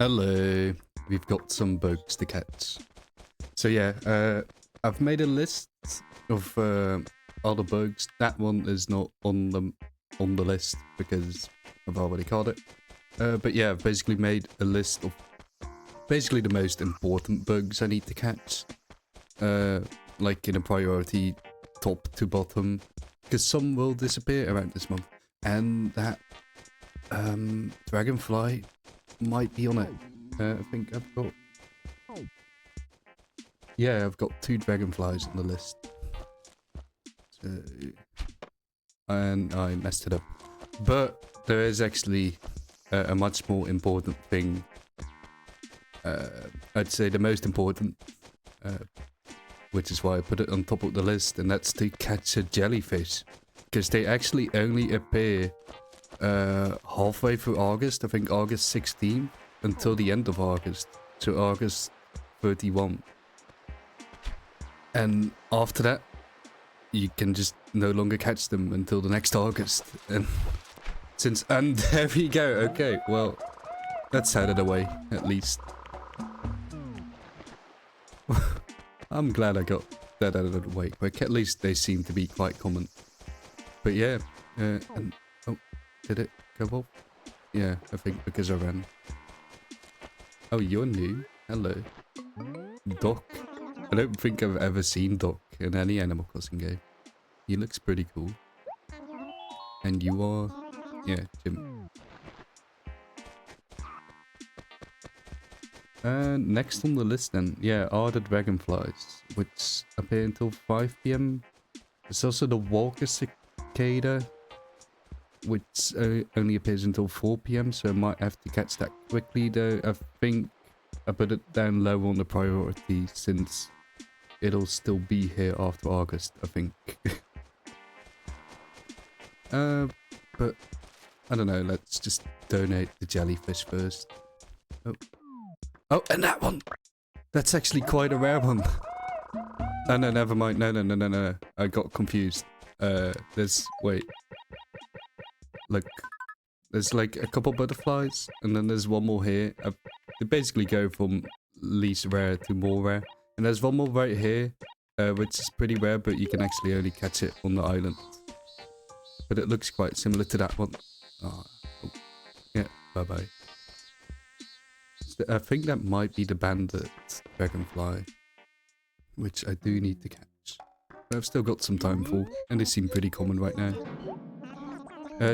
Hello, we've got some bugs to catch. So yeah, I've made a list of all the bugs. That one is not on the list because I've already caught it. But yeah, I've basically made a list of basically the most important bugs I need to catch. Like in a priority top to bottom, because some will disappear around this month, and that dragonfly might be on it. I think I've got... Yeah, I've got 2 dragonflies on the list. So... And I messed it up. But there is actually a much more important thing. I'd say the most important, which is why I put it on top of the list, and that's to catch a jellyfish. Because they actually only appear halfway through August, I think August 16th, until the end of August, so August 31. And after that, you can just no longer catch them until the next August. And there we go. Okay, well, that's out of the way, at least. I'm glad I got that out of the way quick. At least they seem to be quite common. But yeah, and oh, did it go off? Yeah, I think because I ran. Oh, you're new. Hello. Doc. I don't think I've ever seen Doc in any Animal Crossing game. He looks pretty cool. And you are... Yeah, Jim. Next on the list then, yeah, are the dragonflies, which appear until 5 PM. There's also the walker cicada, which only appears until 4 PM, so I might have to catch that quickly though. I think I put it down low on the priority since it'll still be here after August, I think. But I don't know, let's just donate the jellyfish first. Oh, and that one! That's actually quite a rare one. Oh no, never mind. No. I got confused. Wait. Look. There's like a couple butterflies, and then there's one more here. They basically go from least rare to more rare. And there's one more right here, which is pretty rare, but you can actually only catch it on the island. But it looks quite similar to that one. Oh. Yeah, bye-bye. I think that might be the bandit dragonfly, which I do need to catch. But I've still got some time for, and they seem pretty common right now.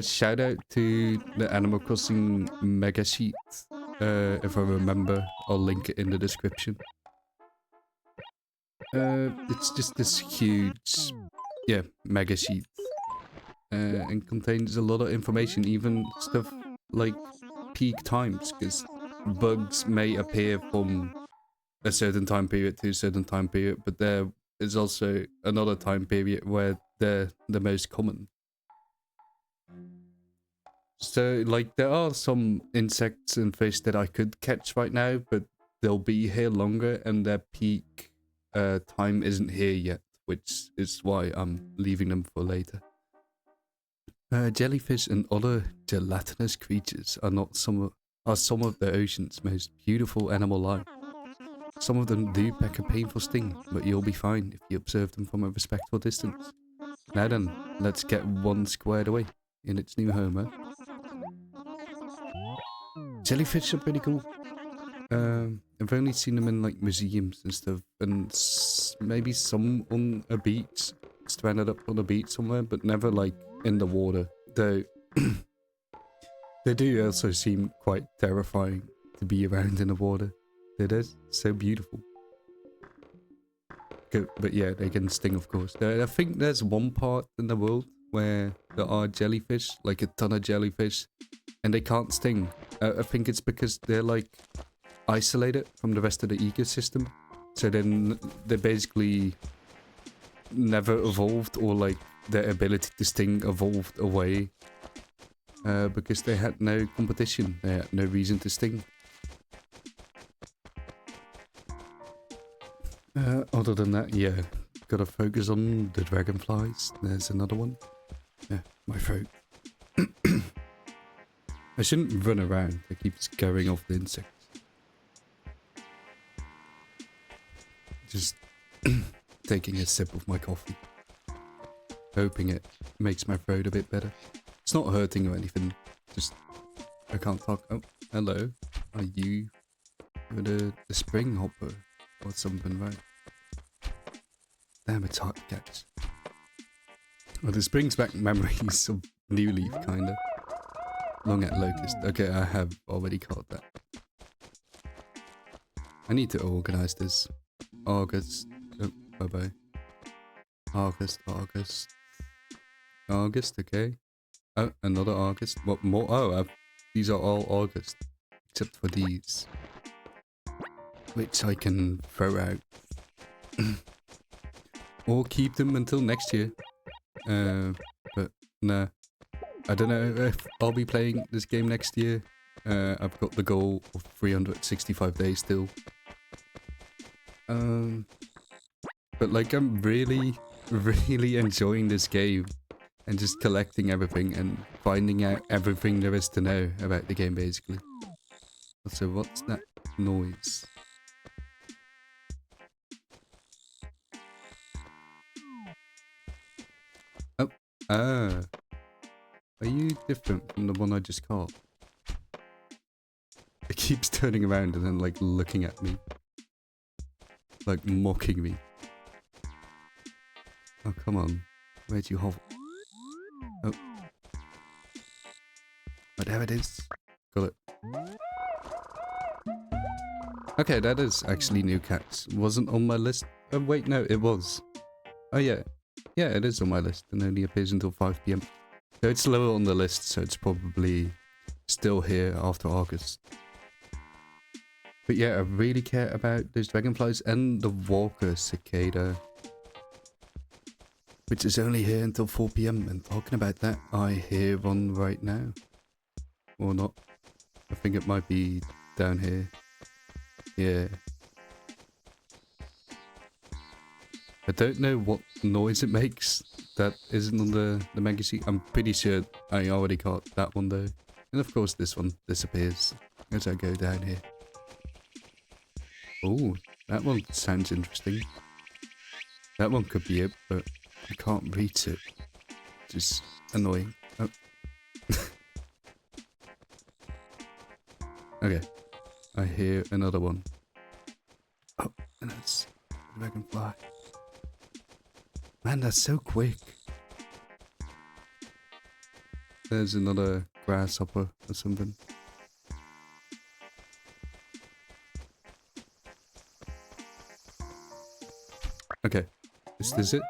Shout out to the Animal Crossing Megasheet. If I remember, I'll link it in the description. It's just this huge, yeah, Megasheet. And contains a lot of information, even stuff like peak times, because bugs may appear from a certain time period to a certain time period, but there is also another time period where they're the most common. So, like, there are some insects and fish that I could catch right now, but they'll be here longer, and their peak time isn't here yet, which is why I'm leaving them for later. Jellyfish and other gelatinous creatures are some of the ocean's most beautiful animal life. Some of them do pack a painful sting, but you'll be fine if you observe them from a respectful distance. Now then, let's get one squared away in its new home, huh? Jellyfish are pretty cool. I've only seen them in like museums and stuff, and maybe some on a beach, stranded up on a beach somewhere, but never like in the water. Though they do also seem quite terrifying to be around in the water. It is so beautiful. Good, but yeah, they can sting, of course. I think there's one part in the world where there are jellyfish, like a ton of jellyfish, and they can't sting. I think it's because they're like isolated from the rest of the ecosystem. So then they basically never evolved, or like their ability to sting evolved away. Because they had no competition, they had no reason to sting. Other than that, yeah, gotta focus on the dragonflies. There's another one. Yeah, my throat. I shouldn't run around, I keep scaring off the insects. Just taking a sip of my coffee. Hoping it makes my throat a bit better. It's not hurting or anything. Just, I can't talk. Oh, hello. Are you the spring hopper or something, right? Damn, it's hard to catch. Well, this brings back memories of New Leaf, kinda. Long at Locust. Okay, I have already caught that. I need to organize this. August. Oh, bye-bye. August. August, okay. Oh, another August. What more? Oh, these are all August. Except for these. Which I can throw out. Or keep them until next year. But nah. I don't know if I'll be playing this game next year. I've got the goal of 365 days still. But like I'm really enjoying this game. And just collecting everything and finding out everything there is to know about the game basically. So what's that noise? Oh, ah. Are you different from the one I just caught? It keeps turning around and then like looking at me. Like mocking me. Oh, come on. Where'd you hover? Oh. Oh, there it is. Got it. Okay, that is actually new cats. Wasn't on my list. Oh, wait, no, it was. Oh, yeah. Yeah, it is on my list and only appears until 5 PM. So it's lower on the list, so it's probably still here after August. But yeah, I really care about those dragonflies and the walker cicada. Which is only here until 4 PM. And talking about that, I hear one right now. Or not. I think it might be down here. Yeah. I don't know what noise it makes that isn't on the Megasheet. I'm pretty sure I already caught that one though. And of course this one disappears as I go down here. Oh, that one sounds interesting. That one could be it, but I can't reach it. Just annoying. Oh. Okay. I hear another one. Oh, and that's a dragonfly. Man, that's so quick. There's another grasshopper or something. Okay. Is this it?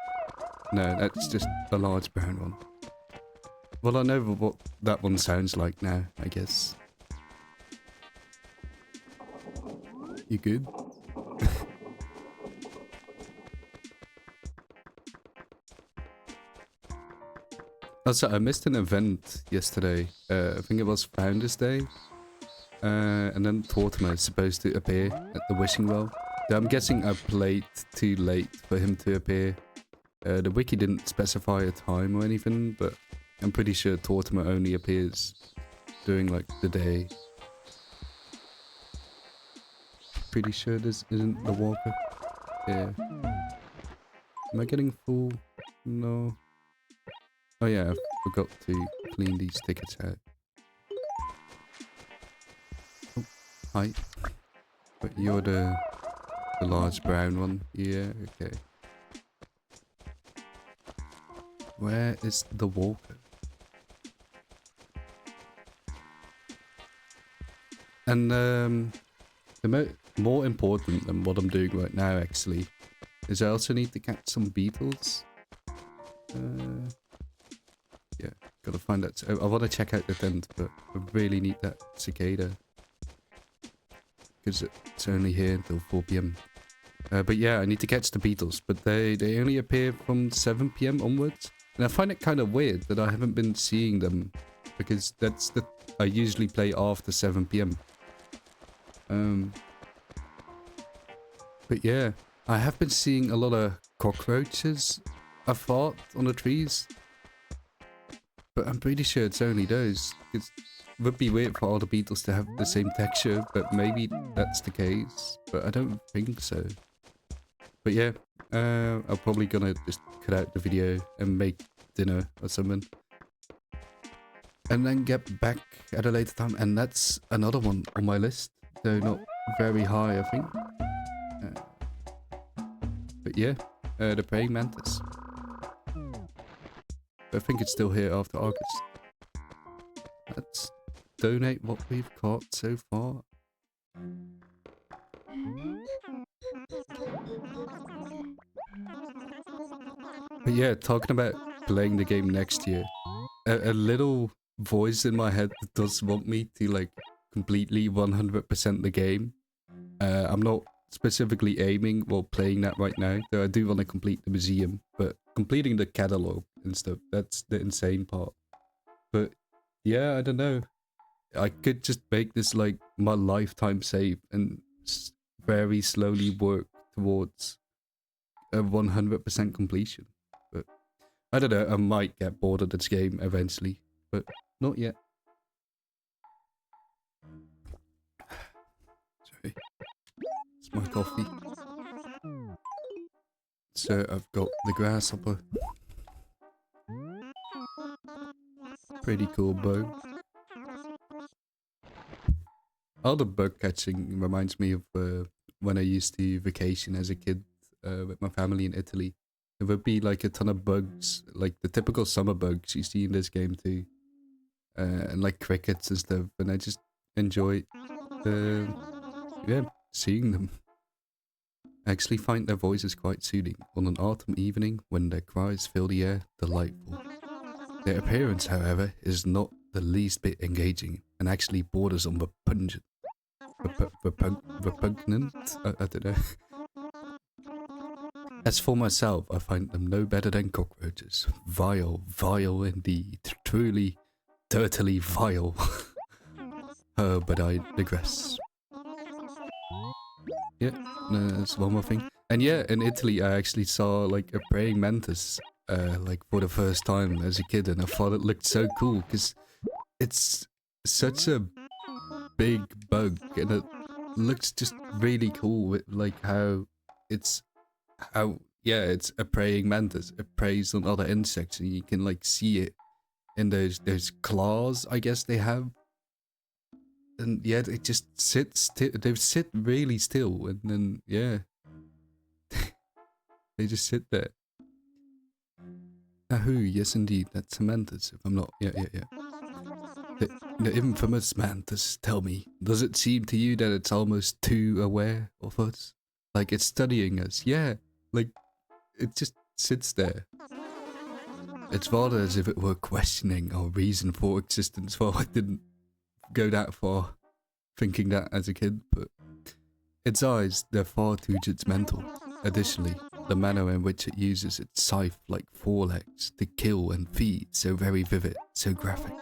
No, that's just a large brown one. Well, I know what that one sounds like now, I guess. You good? Also, I missed an event yesterday. I think it was Founders Day. And then Tortimer is supposed to appear at the wishing well. So I'm guessing I played too late for him to appear. The wiki didn't specify a time or anything, but I'm pretty sure Tortimer only appears during like the day. Pretty sure this isn't the walker. Yeah. Am I getting full? No. Oh yeah, I forgot to clean these tickets out. Oh, hi. But you're the large brown one. Yeah, okay. Where is the walker? And the more important than what I'm doing right now actually is I also need to catch some beetles. Yeah, gotta find that. I want to check out the tent, but I really need that cicada because it's only here until 4 PM. But yeah, I need to catch the beetles, but they only appear from 7 PM onwards. And I find it kind of weird that I haven't been seeing them because I usually play after 7 PM. But yeah, I have been seeing a lot of cockroaches, I thought, on the trees. But I'm pretty sure it's only those. It would be weird for all the beetles to have the same texture, but maybe that's the case. But I don't think so. But yeah, I'm probably gonna just cut out the video and make dinner or something. And then get back at a later time. And that's another one on my list. Though not very high, I think. But yeah, the praying mantis. I think it's still here after August. Let's donate what we've caught so far. But yeah, talking about playing the game next year, a little voice in my head does want me to like completely 100% the game. I'm not specifically aiming while playing that right now, though I do want to complete the museum, but completing the catalog and stuff, that's the insane part. But yeah, I don't know. I could just make this like my lifetime save and very slowly work towards a 100% completion. But I don't know, I might get bored of this game eventually, but not yet. Sorry. It's my coffee. So I've got the grasshopper. Pretty cool bow. All the bug catching reminds me of when I used to vacation as a kid with my family in Italy. There would be like a ton of bugs, like the typical summer bugs you see in this game too. And like crickets and stuff, and I just enjoy yeah, seeing them. I actually find their voices quite soothing on an autumn evening when their cries fill the air delightful. Their appearance, however, is not the least bit engaging and actually borders on repugnant. Repugnant? I don't know. As for myself, I find them no better than cockroaches. Vile, vile indeed. Truly, dirtily vile. Oh, but I digress. Yeah, no, that's one more thing. And yeah, in Italy I actually saw like a praying mantis like for the first time as a kid, and I thought it looked so cool because it's such a big bug and it looks just really cool with like how it's it's a praying mantis. It preys on other insects and you can like see it in those claws I guess they have. And yeah, they just sit still. They sit really still, and then yeah, they just sit there. Ahoo, yes indeed, that's a mantis. If I'm not, yeah. The infamous mantis. Tell me, does it seem to you that it's almost too aware of us? Like it's studying us? Yeah, like it just sits there. It's rather as if it were questioning our reason for existence. Well, I didn't go that far thinking that as a kid, but its eyes, they're far too judgmental. Additionally, the manner in which it uses its scythe-like forelegs to kill and feed, so very vivid, so graphic.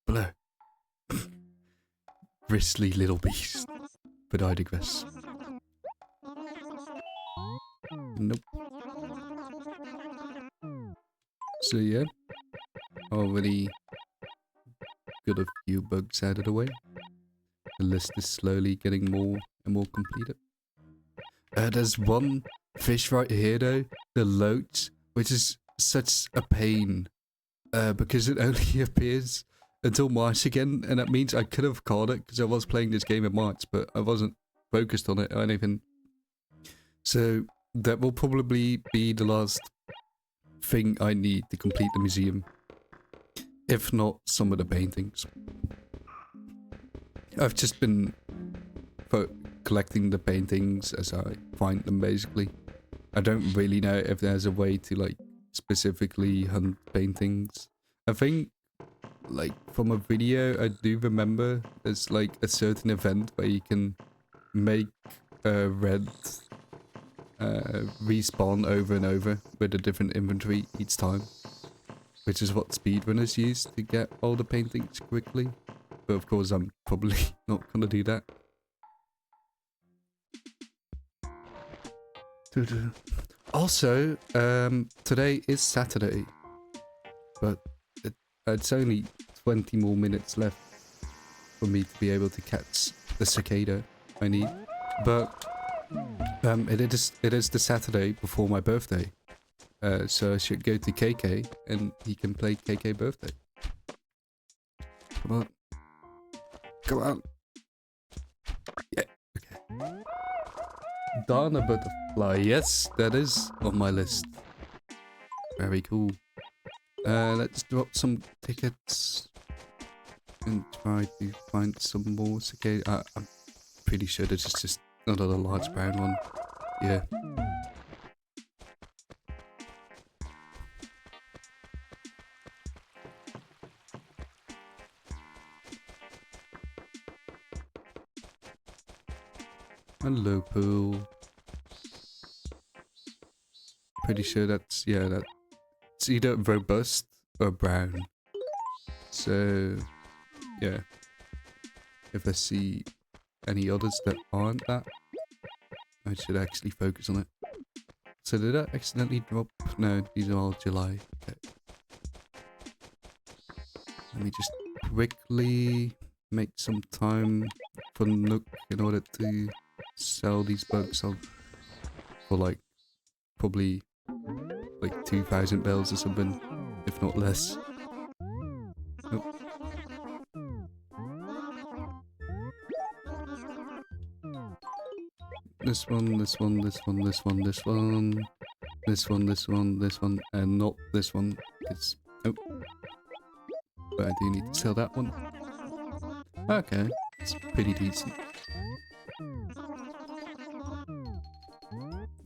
Blur. Bristly little beast. But I digress. Nope. So yeah, already got a few bugs out of the way. The list is slowly getting more and more completed. There's one fish right here though, the loach, which is such a pain because it only appears until March again, and that means I could have caught it because I was playing this game in March, but I wasn't focused on it or anything. So that will probably be the last thing I need to complete the museum, if not some of the paintings. I've just been collecting the paintings as I find them, basically. I don't really know if there's a way to like specifically hunt paintings. I think like from a video I do remember there's like a certain event where you can make a red respawn over and over with a different inventory each time, which is what speedrunners use to get all the paintings quickly. But of course I'm probably not gonna do that. Also, today is Saturday, but it's only 20 more minutes left for me to be able to catch the cicada I need. But It is the Saturday before my birthday. So I should go to KK and he can play KK birthday. Come on. Come on. Yeah, okay. Dana Butterfly, yes, that is on my list. Very cool. Let's drop some tickets and try to find some more cicada. I'm pretty sure this is just another large brown one. Yeah. Hello, pool. Pretty sure that's, yeah, that's either robust or brown. So, yeah. If I see any others that aren't that, I should actually focus on it. So did I accidentally drop? No, these are all July. Okay. Let me just quickly make some time for Nook in order to sell these bugs on for like probably like 2,000 bells or something, if not less. Oh. This one, this one, this one, this one, this one, this one, this one, this one, and not this one. It's oh, but I do need to sell that one. Okay, it's pretty decent.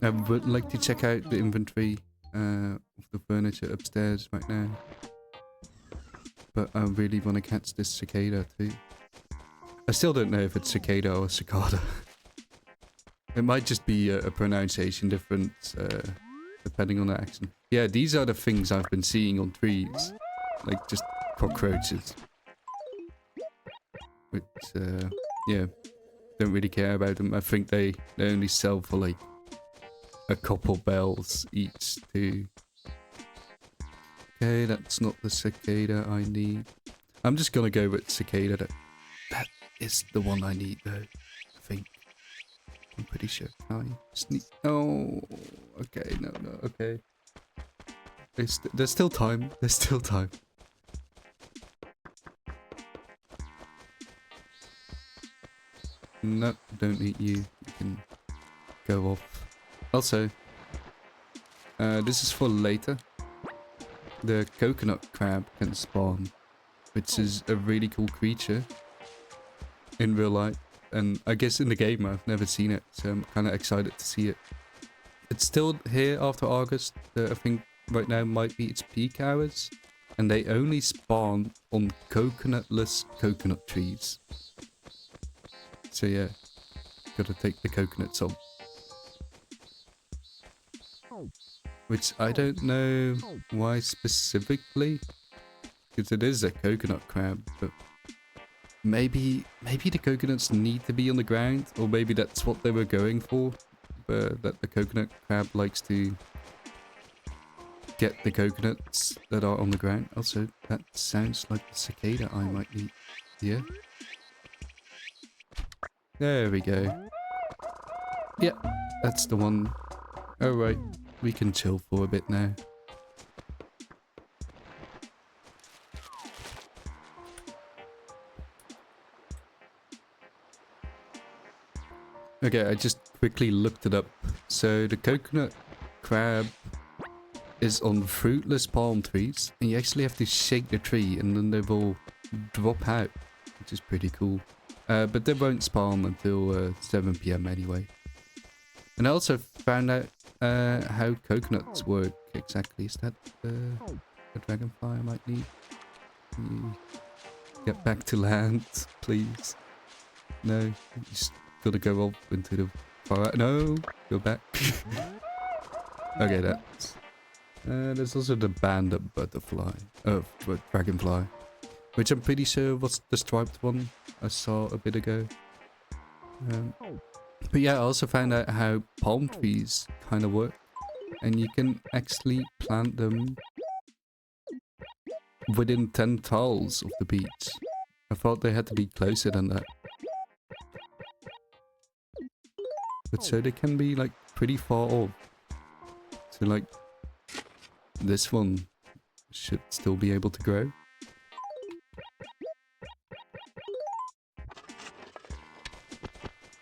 I would like to check out the inventory of the furniture upstairs right now. But I really want to catch this cicada too. I still don't know if it's cicada or cicada. It might just be a pronunciation difference depending on the accent. Yeah, these are the things I've been seeing on trees. Like just cockroaches. Which, yeah, don't really care about them. I think they only sell for like a couple bells each too. Okay, that's not the cicada I need. I'm just gonna go with cicada. That is the one I need though, I think. I'm pretty sure. Can I sneak? Oh, okay, no, okay. There's still time. There's still time. No, don't need you. You can go off. Also, this is for later. The coconut crab can spawn, which is a really cool creature in real life. And I guess in the game I've never seen it, so I'm kind of excited to see it. It's still here after August. I think right now might be its peak hours. And they only spawn on coconutless coconut trees. So yeah, gotta take the coconuts off. Which I don't know why specifically, because it is a coconut crab, but maybe the coconuts need to be on the ground, or maybe that's what they were going for, but that the coconut crab likes to get the coconuts that are on the ground. Also, that sounds like the cicada I might need. Yeah. There we go. Yeah, that's the one. Alright, we can chill for a bit now. Okay, I just quickly looked it up. So the coconut crab is on fruitless palm trees, and you actually have to shake the tree and then they will drop out, which is pretty cool. But they won't spawn until 7 PM anyway. And I also found out how coconuts work exactly. Is that a dragonfly I might need? Can you get back to land, please? No, you just gotta go off into the fire. No, go back. Okay, that's... there's also the banded butterfly. Dragonfly. Which I'm pretty sure was the striped one I saw a bit ago. But yeah, I also found out how palm trees kind of work. And you can actually plant them within 10 tiles of the beach. I thought they had to be closer than that. But so they can be like pretty far off. So like this one should still be able to grow.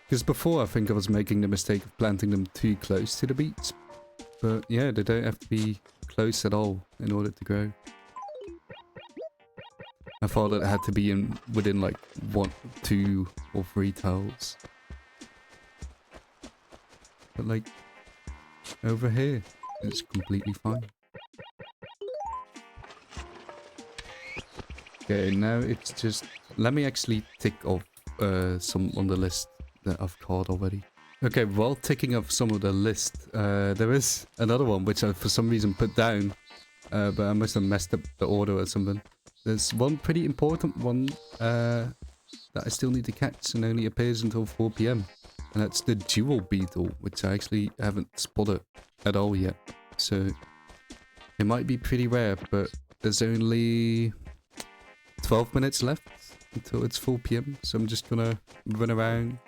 Because before I think I was making the mistake of planting them too close to the beets. But yeah, they don't have to be close at all in order to grow. I thought it had to be within like 1, 2 or 3 tiles. But like over here, it's completely fine. Okay, now it's just... Let me actually tick off some on the list that I've caught already. Okay, while ticking off some of the list, there is another one which I for some reason put down. But I must have messed up the order or something. There's one pretty important one that I still need to catch and only appears until 4 PM. And that's the Jewel Beetle, which I actually haven't spotted at all yet. So it might be pretty rare, but there's only 12 minutes left until it's 4 PM. So I'm just gonna run around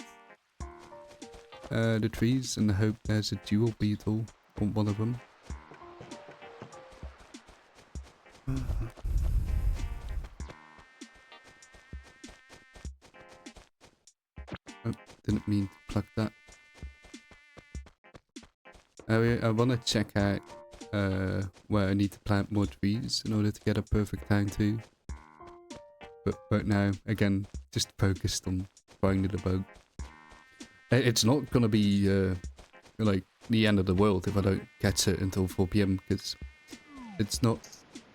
the trees and hope there's a Jewel Beetle on one of them. Oh, didn't mean to pluck that. I want to check out where I need to plant more trees in order to get a perfect time too. But right now, again, just focused on finding the bug. It's not gonna be like the end of the world if I don't catch it until 4 PM because it's not...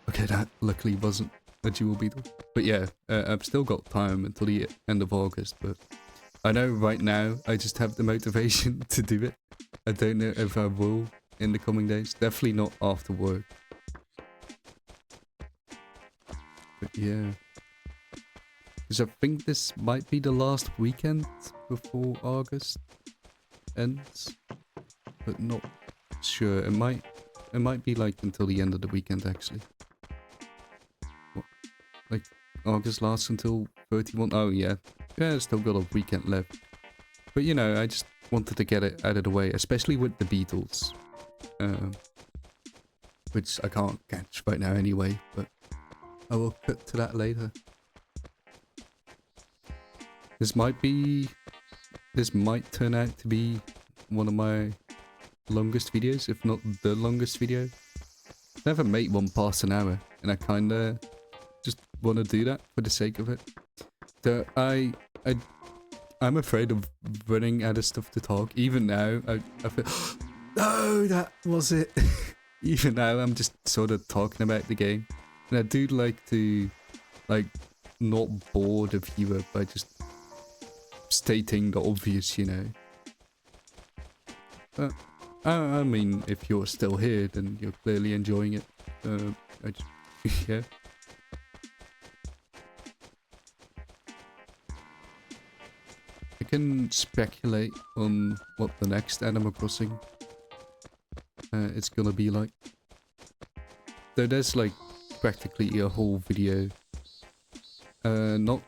Okay, that luckily wasn't a Jewel Beetle. But yeah, I've still got time until the end of August, but I know right now I just have the motivation to do it. I don't know if I will in the coming days. Definitely not after work. But yeah. Because I think this might be the last weekend before August ends. But not sure. It might be like until the end of the weekend actually. What? Like August lasts until 31? Oh yeah. Yeah, I've still got a weekend left. But you know, I just wanted to get it out of the way, especially with the beetles. Which I can't catch right now anyway, but I will cut to that later. This might turn out to be one of my longest videos, if not the longest video. Never made one past an hour, and I kinda just want to do that for the sake of it. So I'm afraid of running out of stuff to talk. Even now, I feel... No, that was it. Even now, I'm just sort of talking about the game. And I do like to, like, not bore the viewer by just stating the obvious, you know. But, I mean, if you're still here, then you're clearly enjoying it. Yeah. I can speculate on what the next Animal Crossing it's gonna be like. Though there's like practically a whole video not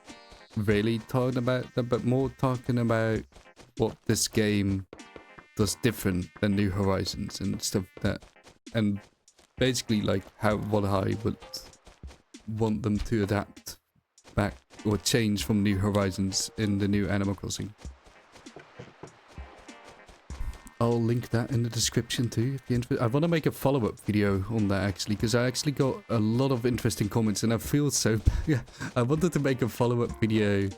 really talking about that, but more talking about what this game does different than New Horizons and stuff that, and basically like what I would want them to adapt back or change from New Horizons in the new Animal Crossing. I'll link that in the description too if you're interested. I want to make a follow-up video on that actually, because I actually got a lot of interesting comments and I feel so bad. I wanted to make a follow-up video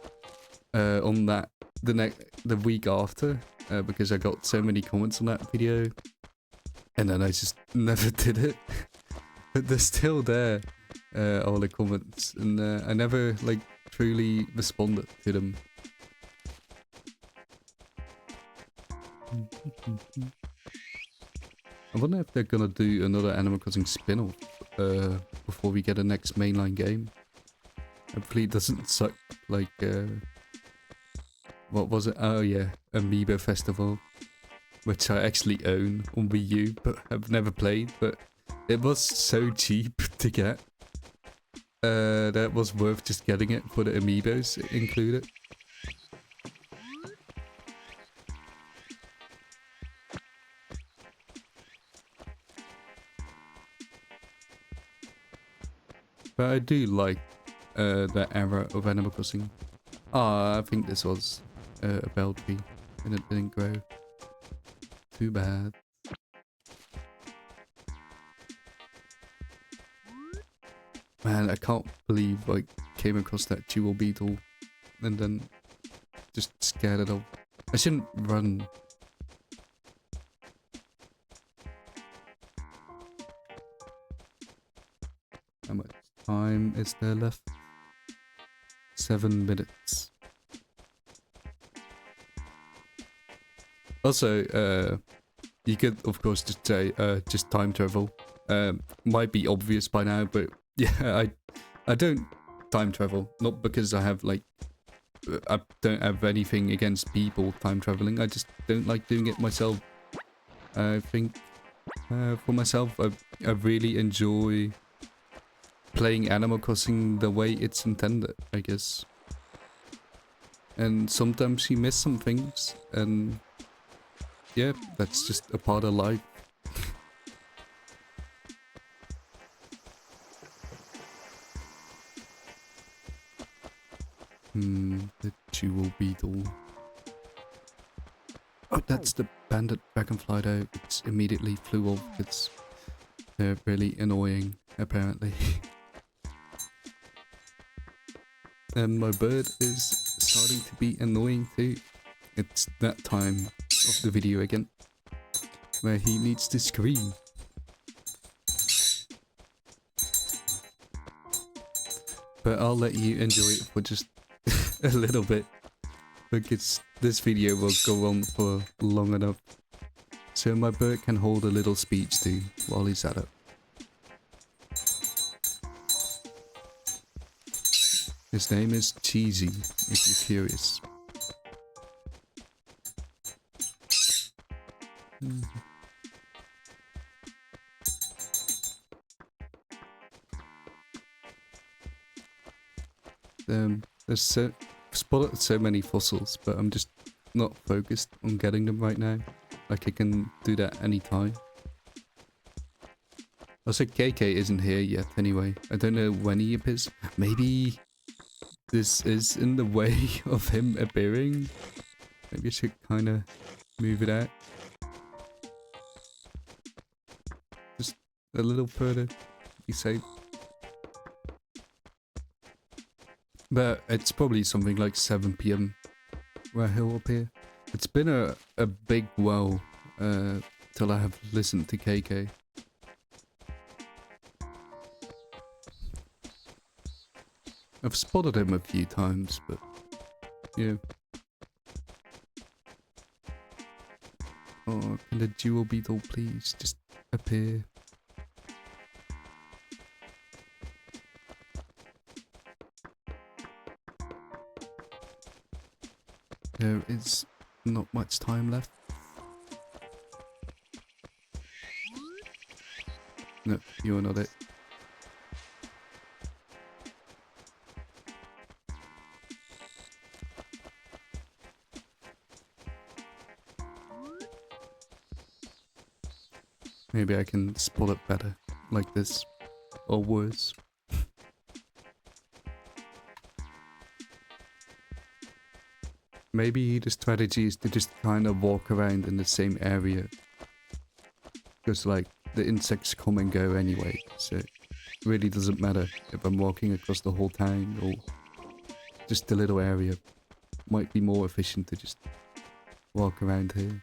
on that the week after because I got so many comments on that video and then I just never did it. But they're still there, all the comments, and I never like truly responded to them. I wonder if they're gonna do another Animal Crossing spin-off before we get a next mainline game. Hopefully it doesn't suck like what was it? Oh yeah, Amiibo Festival, which I actually own on Wii U but have never played, but it was so cheap to get that was worth just getting it for the Amiibos included. But I do like that era of Animal Crossing. Ah, I think this was a bell tree and it didn't grow. Too bad. Man, I can't believe I came across that jewel beetle and then just scared it off. I shouldn't run. How much time is there left? 7 minutes. Also, you could of course just say just time travel. Might be obvious by now, but yeah, I don't time travel. Not because I have like I don't have anything against people time traveling. I just don't like doing it myself. I think for myself, I really enjoy playing Animal Crossing the way it's intended, I guess. And sometimes you miss some things, and yeah, that's just a part of life. The jewel beetle. Oh, that's the bandit dragonfly though. It immediately flew off. It's really annoying, apparently. And my bird is starting to be annoying too. It's that time of the video again, where he needs to scream. But I'll let you enjoy it for just a little bit, because this video will go on for long enough. So my bird can hold a little speech too while he's at it. His name is Cheesy, if you're curious. There's spotted so many fossils, but I'm just not focused on getting them right now. Like I can do that anytime. Also, KK isn't here yet anyway. I don't know when he appears. Maybe this is in the way of him appearing. Maybe I should kind of move it out. Just a little further. Be safe. But it's probably something like 7 PM where he'll appear. It's been a big while till I have listened to KK. I've spotted him a few times, but yeah. Oh, can the jewel beetle please just appear? There is not much time left. No, you're not it. Maybe I can spot it better, like this, or worse. Maybe the strategy is to just kind of walk around in the same area. Because like, the insects come and go anyway, so it really doesn't matter if I'm walking across the whole town or just a little area. Might be more efficient to just walk around here.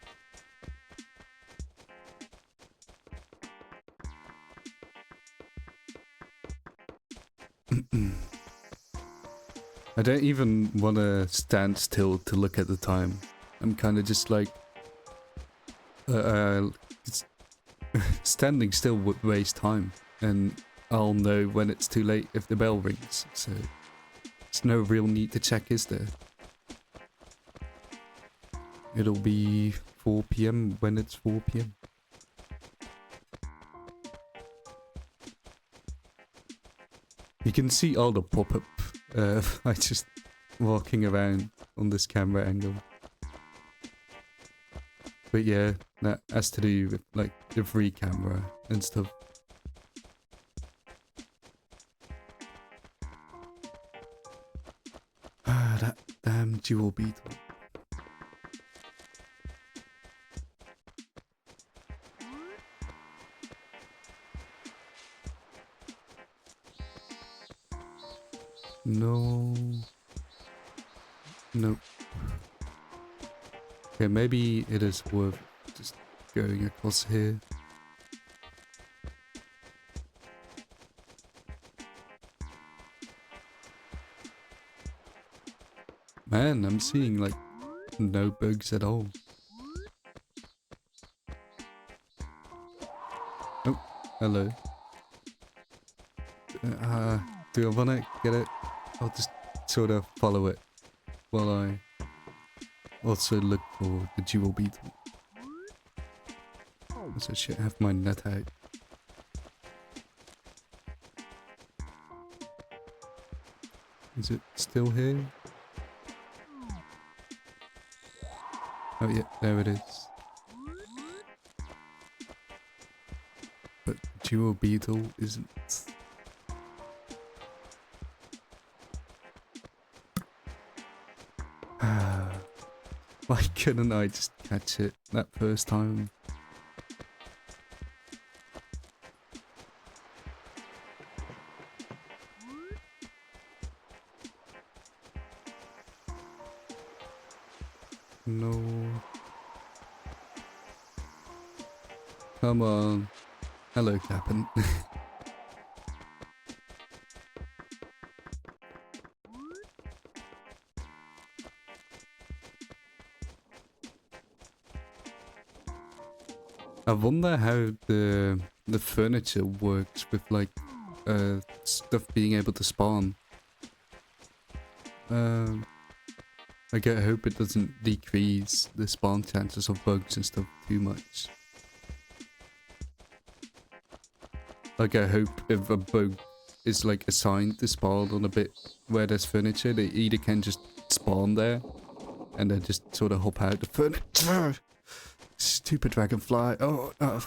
I don't even want to stand still to look at the time. I'm kind of just like... standing still would waste time. And I'll know when it's too late if the bell rings. So there's no real need to check, is there? It'll be 4 PM when it's 4 PM. You can see all the pop-up. I just walking around on this camera angle. But yeah, that has to do with like the free camera and stuff. Jewel beetle. No. Nope. Okay, maybe it is worth just going across here. Man, I'm seeing like no bugs at all. Oh, hello. Do I wanna get it? I'll just sort of follow it while I also look for the jewel beetle. So I should have my net out. Is it still here? Oh yeah, there it is. But jewel beetle isn't. Why couldn't I just catch it that first time? No. Come on. Hello, Captain. I wonder how the furniture works with like stuff being able to spawn. Like I hope it doesn't decrease the spawn chances of bugs and stuff too much. Like I hope if a bug is like assigned to spawn on a bit where there's furniture, they either can just spawn there and then just sort of hop out the furniture. Stupid dragonfly. Oh, no.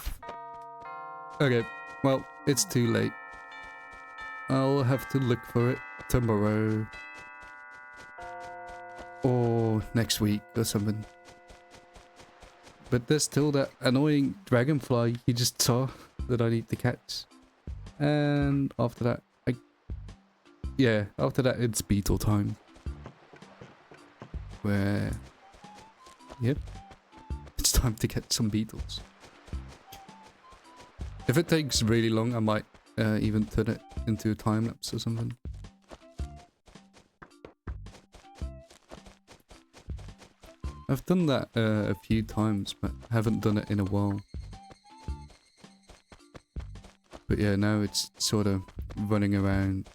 Okay, well, it's too late. I'll have to look for it tomorrow. Or next week or something. But there's still that annoying dragonfly you just saw that I need to catch. And after that, yeah, after that it's beetle time. Where, yep, it's time to get some beetles. If it takes really long, I might even turn it into a time lapse or something. I've done that a few times, but haven't done it in a while. But yeah, now it's sort of running around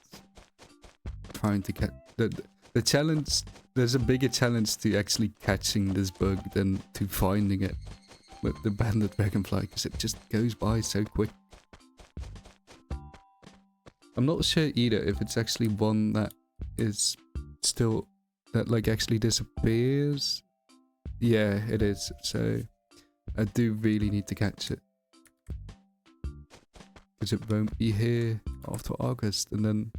trying to catch the challenge. There's a bigger challenge to actually catching this bug than to finding it with the banded dragonfly, because it just goes by so quick. I'm not sure either if it's actually one that is still that like actually disappears. Yeah, it is. So I do really need to catch it. Because it won't be here after August and then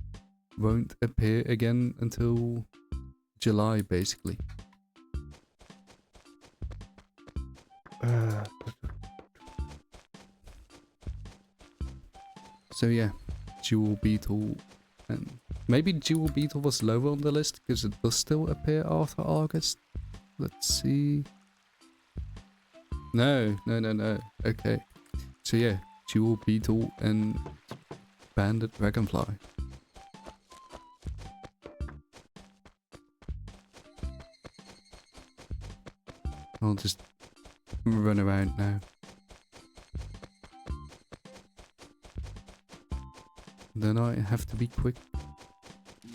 won't appear again until July, basically. So yeah, jewel beetle, and maybe jewel beetle was lower on the list because it does still appear after August. Let's see. No. Okay. So yeah, jewel beetle and banded dragonfly. I'll just run around now. Then I have to be quick.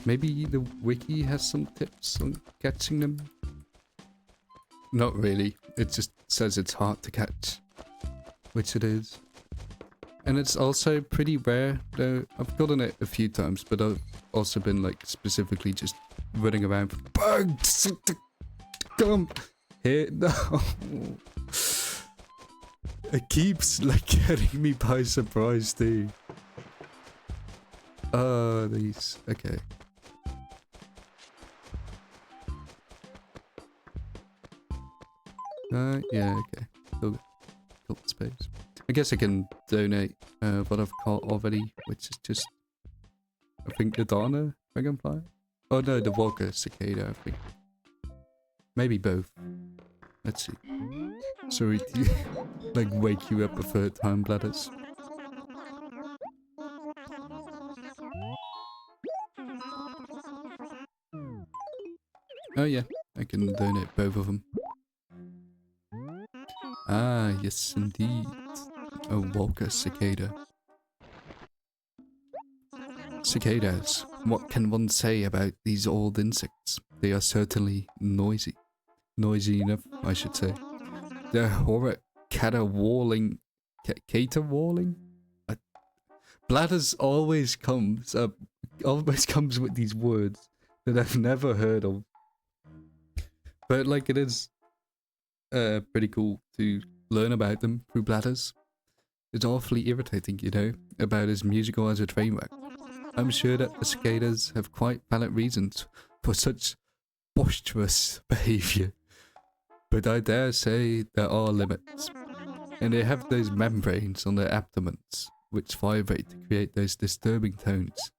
Maybe the wiki has some tips on catching them. Not really. It just says it's hard to catch. Which it is. And it's also pretty rare, though. I've gotten it a few times, but I've also been like specifically just running around for bugs. Come here. No. It keeps like getting me by surprise too. These. Okay. Yeah, okay. Still got the space. I guess I can donate what I've caught already, which is just, I think, the Dana dragonfly? Oh no, the Walker cicada, I think. Maybe both. Let's see. Sorry to like wake you up a third time, Bladders. Oh yeah, I can donate both of them. Ah, yes indeed. A Walker cicada. Cicadas. What can one say about these old insects? They are certainly noisy. Noisy enough, I should say. Their horror caterwauling... Caterwauling? Bladders always comes with these words that I've never heard of. But like it is pretty cool to learn about them through Bladders. It's awfully irritating, you know, about as musical as a train wreck. I'm sure that the cicadas have quite valid reasons for such boisterous behaviour. But I dare say there are limits. And they have those membranes on their abdomens, which vibrate to create those disturbing tones.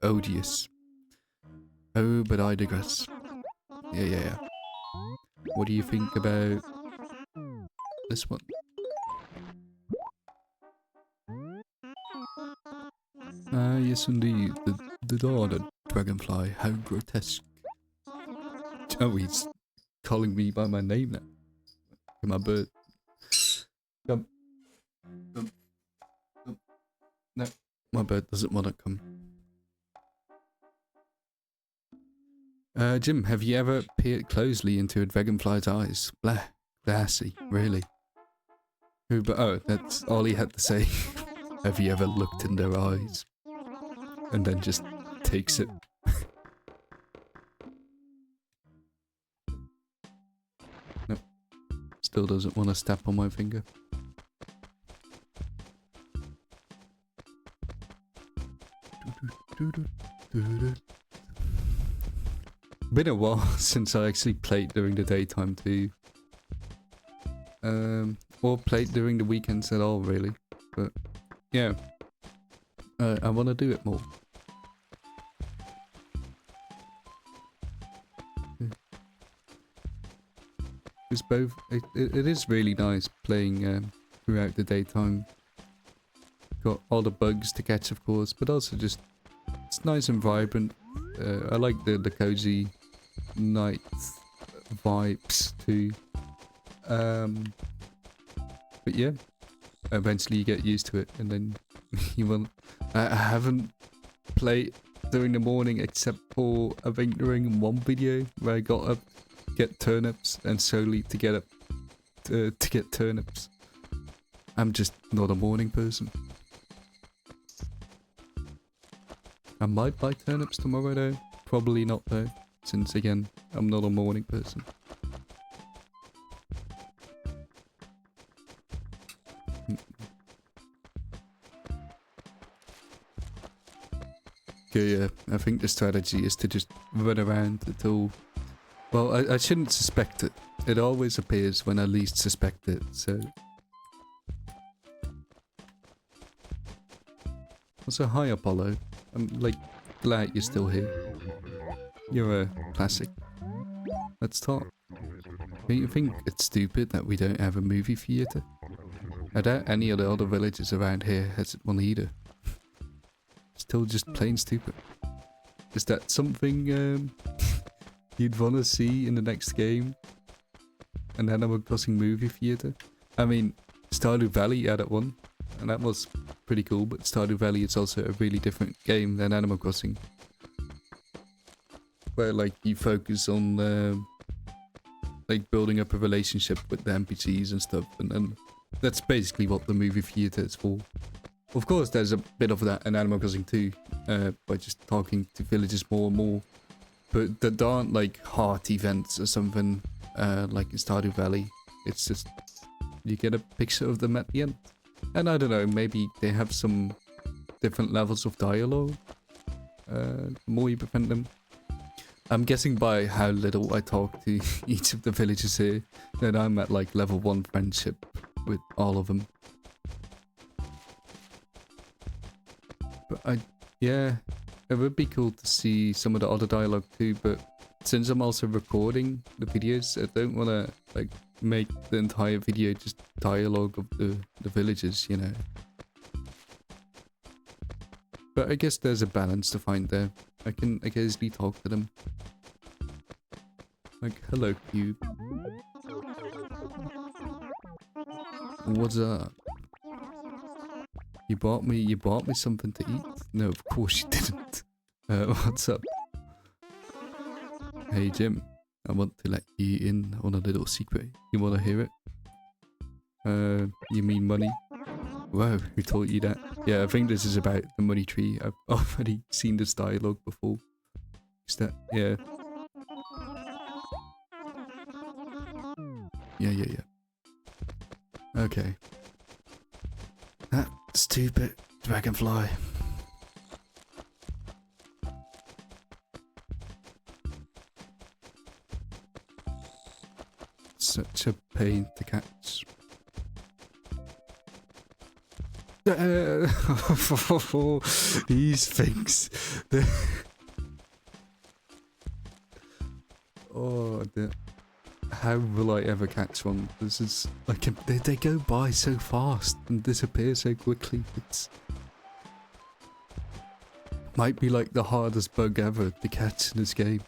Odious. Oh, but I digress. Yeah. What do you think about this one? Ah, yes indeed. The Dana dragonfly. How grotesque. Oh, he's calling me by my name now. My bird. Come. No, my bird doesn't want to come. Jim, have you ever peered closely into a dragonfly's eyes? Blah, glassy, really. Oh, that's all he had to say. Have you ever looked in their eyes? And then just takes it. Nope. Still doesn't want to step on my finger. Been a while since I actually played during the daytime too. Or played during the weekends at all, really. But yeah, I want to do it more. It's both. It is really nice playing throughout the daytime. Got all the bugs to catch, of course, but also just it's nice and vibrant. I like the cozy night vibes too. But yeah, eventually you get used to it, and then you will. I haven't played during the morning except for I think during one video where I got up, get turnips, and solely to get up to get turnips. I'm just not a morning person. I might buy turnips tomorrow though. Probably not though, since again, I'm not a morning person. Okay, yeah, I think the strategy is to just run around until... Well, I shouldn't suspect it. It always appears when I least suspect it, so... Also, hi Apollo. I'm, like, glad you're still here. You're a classic. Let's talk. Don't you think it's stupid that we don't have a movie theatre? I doubt any of the other villages around here has one either. Still just plain stupid. Is that something you'd want to see in the next game? An Animal Crossing movie theatre? I mean, Stardew Valley had that one, and that was pretty cool, but Stardew Valley is also a really different game than Animal Crossing. Where like you focus on like building up a relationship with the NPCs and stuff, and that's basically what the movie theatre is for. Of course there's a bit of that in Animal Crossing too, by just talking to villagers more and more, but there aren't like heart events or something like in Stardew Valley. It's just you get a picture of them at the end, and I don't know, maybe they have some different levels of dialogue the more you befriend them. I'm guessing by how little I talk to each of the villagers here that I'm at like level 1 friendship with all of them. But yeah, it would be cool to see some of the other dialogue too, but since I'm also recording the videos, I don't want to like make the entire video just dialogue of the villagers, you know. But I guess there's a balance to find there. I can occasionally talk to them. Like, hello, cube. What's up? You bought me something to eat? No, of course you didn't. What's up? Hey, Jim. I want to let you in on a little secret. You want to hear it? You mean money? Whoa, who taught you that? Yeah, I think this is about the money tree. I've already seen this dialogue before. Is that, yeah. Yeah. Okay. That stupid dragonfly. Such a pain to catch. These things. Oh, how will I ever catch one? This is like they go by so fast and disappear so quickly. It's might be like the hardest bug ever to catch in this game.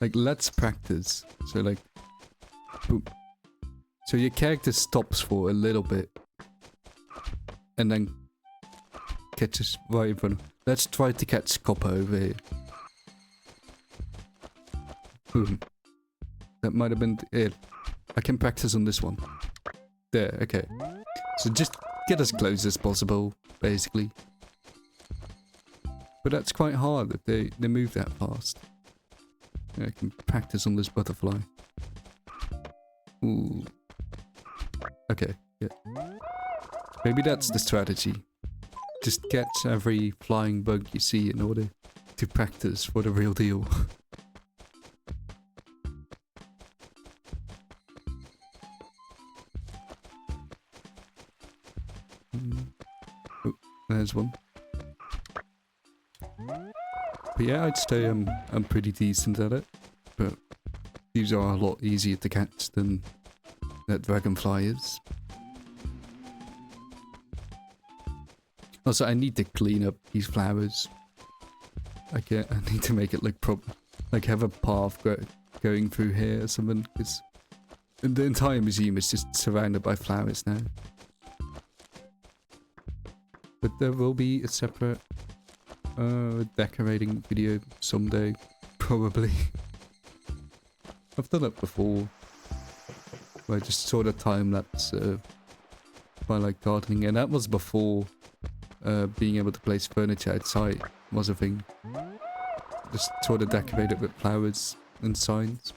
Like, let's practice. So like, boom. So your character stops for a little bit and then catches right in front of. Let's try to catch Copper over here. Boom. That might have been it. I can practice on this one. There, okay. So just get as close as possible, basically. But that's quite hard if they move that fast. Yeah, I can practice on this butterfly. Ooh. Okay, yeah. Maybe that's the strategy. Just catch every flying bug you see in order to practice for the real deal. Oh, there's one. But yeah, I'd say I'm pretty decent at it. But these are a lot easier to catch than that dragonfly is. Also, I need to clean up these flowers. I need to make it look proper. Like have a path going through here or something. Because the entire museum is just surrounded by flowers now. But there will be a separate decorating video someday, probably. I've done it before. Where I just sort of time-lapse by like gardening, and that was before being able to place furniture outside was a thing. Just sort of decorate it with flowers and signs.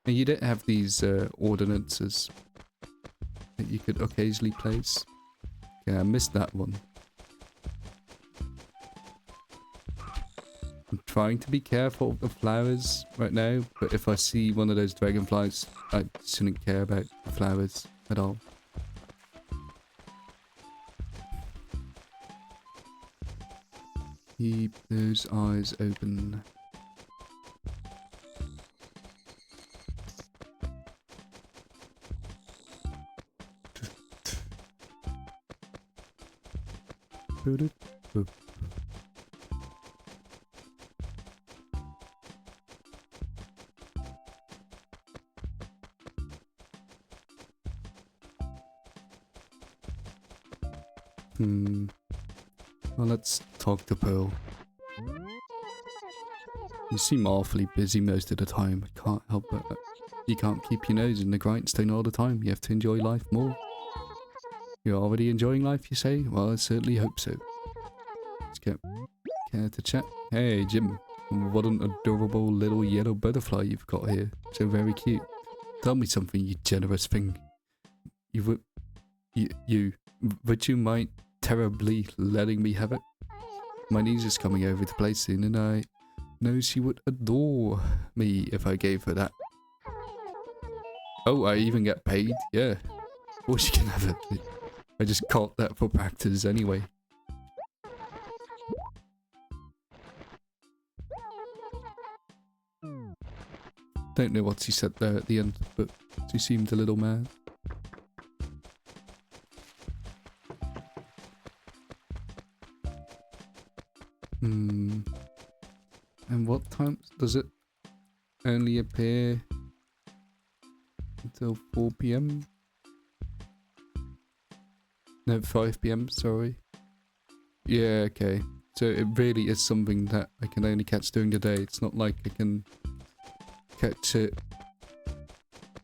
And you didn't have these ordinances that you could occasionally place. Yeah, I missed that one. I'm trying to be careful of the flowers right now, but if I see one of those dragonflies, I shouldn't care about the flowers at all. Keep those eyes open. Well, let's talk to Pearl. You seem awfully busy most of the time. I can't help it. You can't keep your nose in the grindstone all the time. You have to enjoy life more. You're already enjoying life, you say? Well, I certainly hope so. Let's get care to chat. Hey, Jim. What an adorable little yellow butterfly you've got here. So very cute. Tell me something, you generous thing. Would you mind terribly letting me have it? My niece is coming over to play soon, and I know she would adore me if I gave her that. Oh, I even get paid? Yeah. Of course you can have it. I just caught that for practice anyway. Don't know what she said there at the end, but she seemed a little mad. And what time does it only appear until 4 PM? No, 5 PM, sorry. Yeah, okay. So it really is something that I can only catch during the day. It's not like I can catch it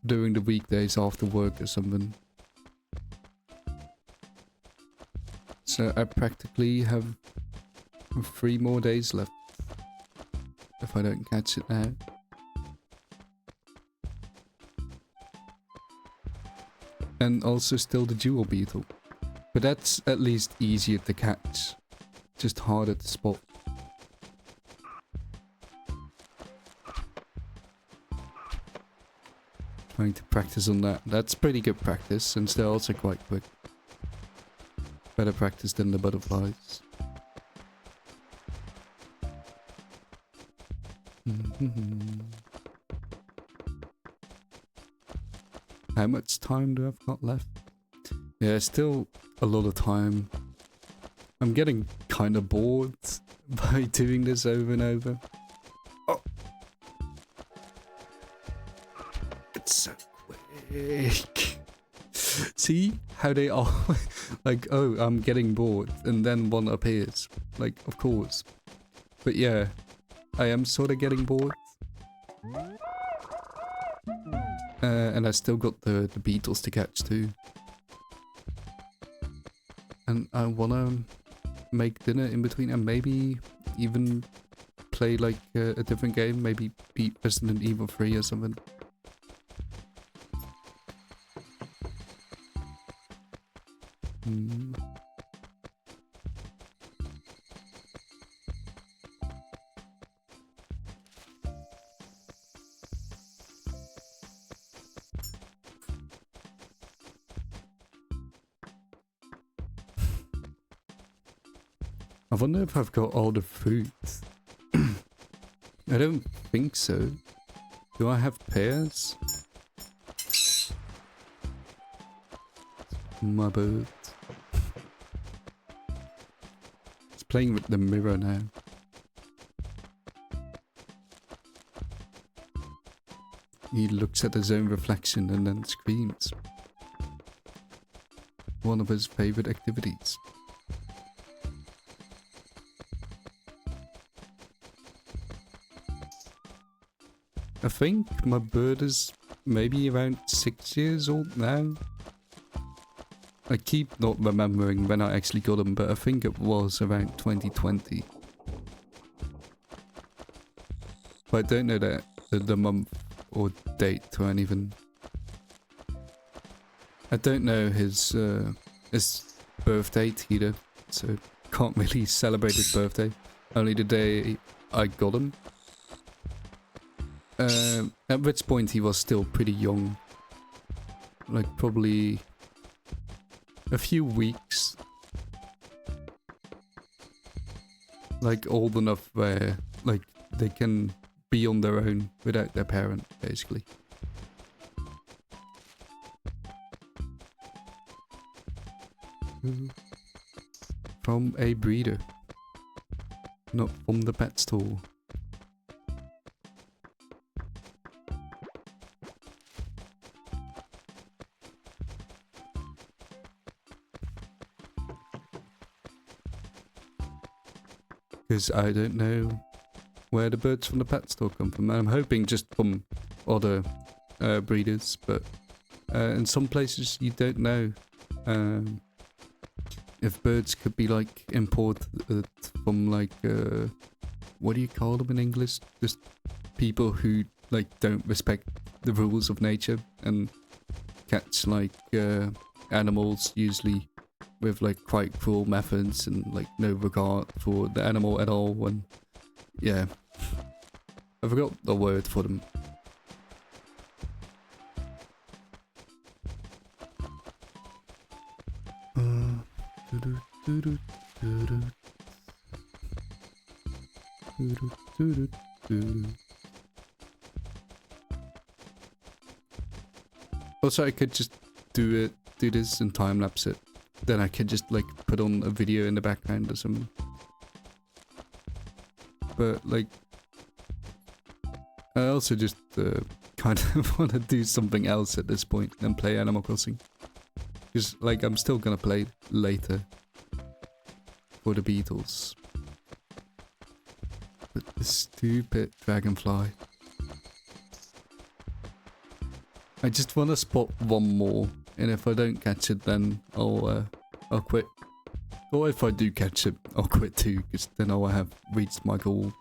during the weekdays after work or something. So I practically have 3 more days left if I don't catch it now. And also still the jewel beetle. But that's at least easier to catch. Just harder to spot. Trying to practice on that. That's pretty good practice, and they're also quite quick. Better practice than the butterflies. How much time do I've got left? Yeah, still a lot of time. I'm getting kind of bored by doing this over and over. Oh! It's so quick. See how they are? Like, oh, I'm getting bored, and then one appears. Like, of course. But yeah, I am sort of getting bored. And I still got the beetles to catch too. And I wanna make dinner in between and maybe even play like a different game. Maybe beat Resident Evil 3 or something. I wonder if I've got all the fruits. I don't think so. Do I have pears? My bird. It's playing with the mirror now. He looks at his own reflection and then screams. One of his favorite activities. I think my bird is maybe around 6 years old now. I keep not remembering when I actually got him, but I think it was around 2020. But I don't know the month or date or anything. I don't know his birth date either, so can't really celebrate his birthday. Only the day I got him. At which point he was still pretty young. Like probably a few weeks. Like old enough where like they can be on their own without their parent, basically. From a breeder. Not from the pet store. Because I don't know where the birds from the pet store come from. I'm hoping just from other breeders, but in some places you don't know if birds could be like imported from like what do you call them in English? Just people who like don't respect the rules of nature and catch like animals usually with like quite cruel methods and like no regard for the animal at all. And yeah, I forgot the word for them. Also, I could just do this and time lapse it. Then I could just like put on a video in the background or something. But like, I also just kind of want to do something else at this point than play Animal Crossing. Because like I'm still gonna play later for the Beatles. But the stupid dragonfly. I just want to spot one more, and if I don't catch it, then I'll quit. Or if I do catch it, I'll quit too, because then I'll have reached my goal.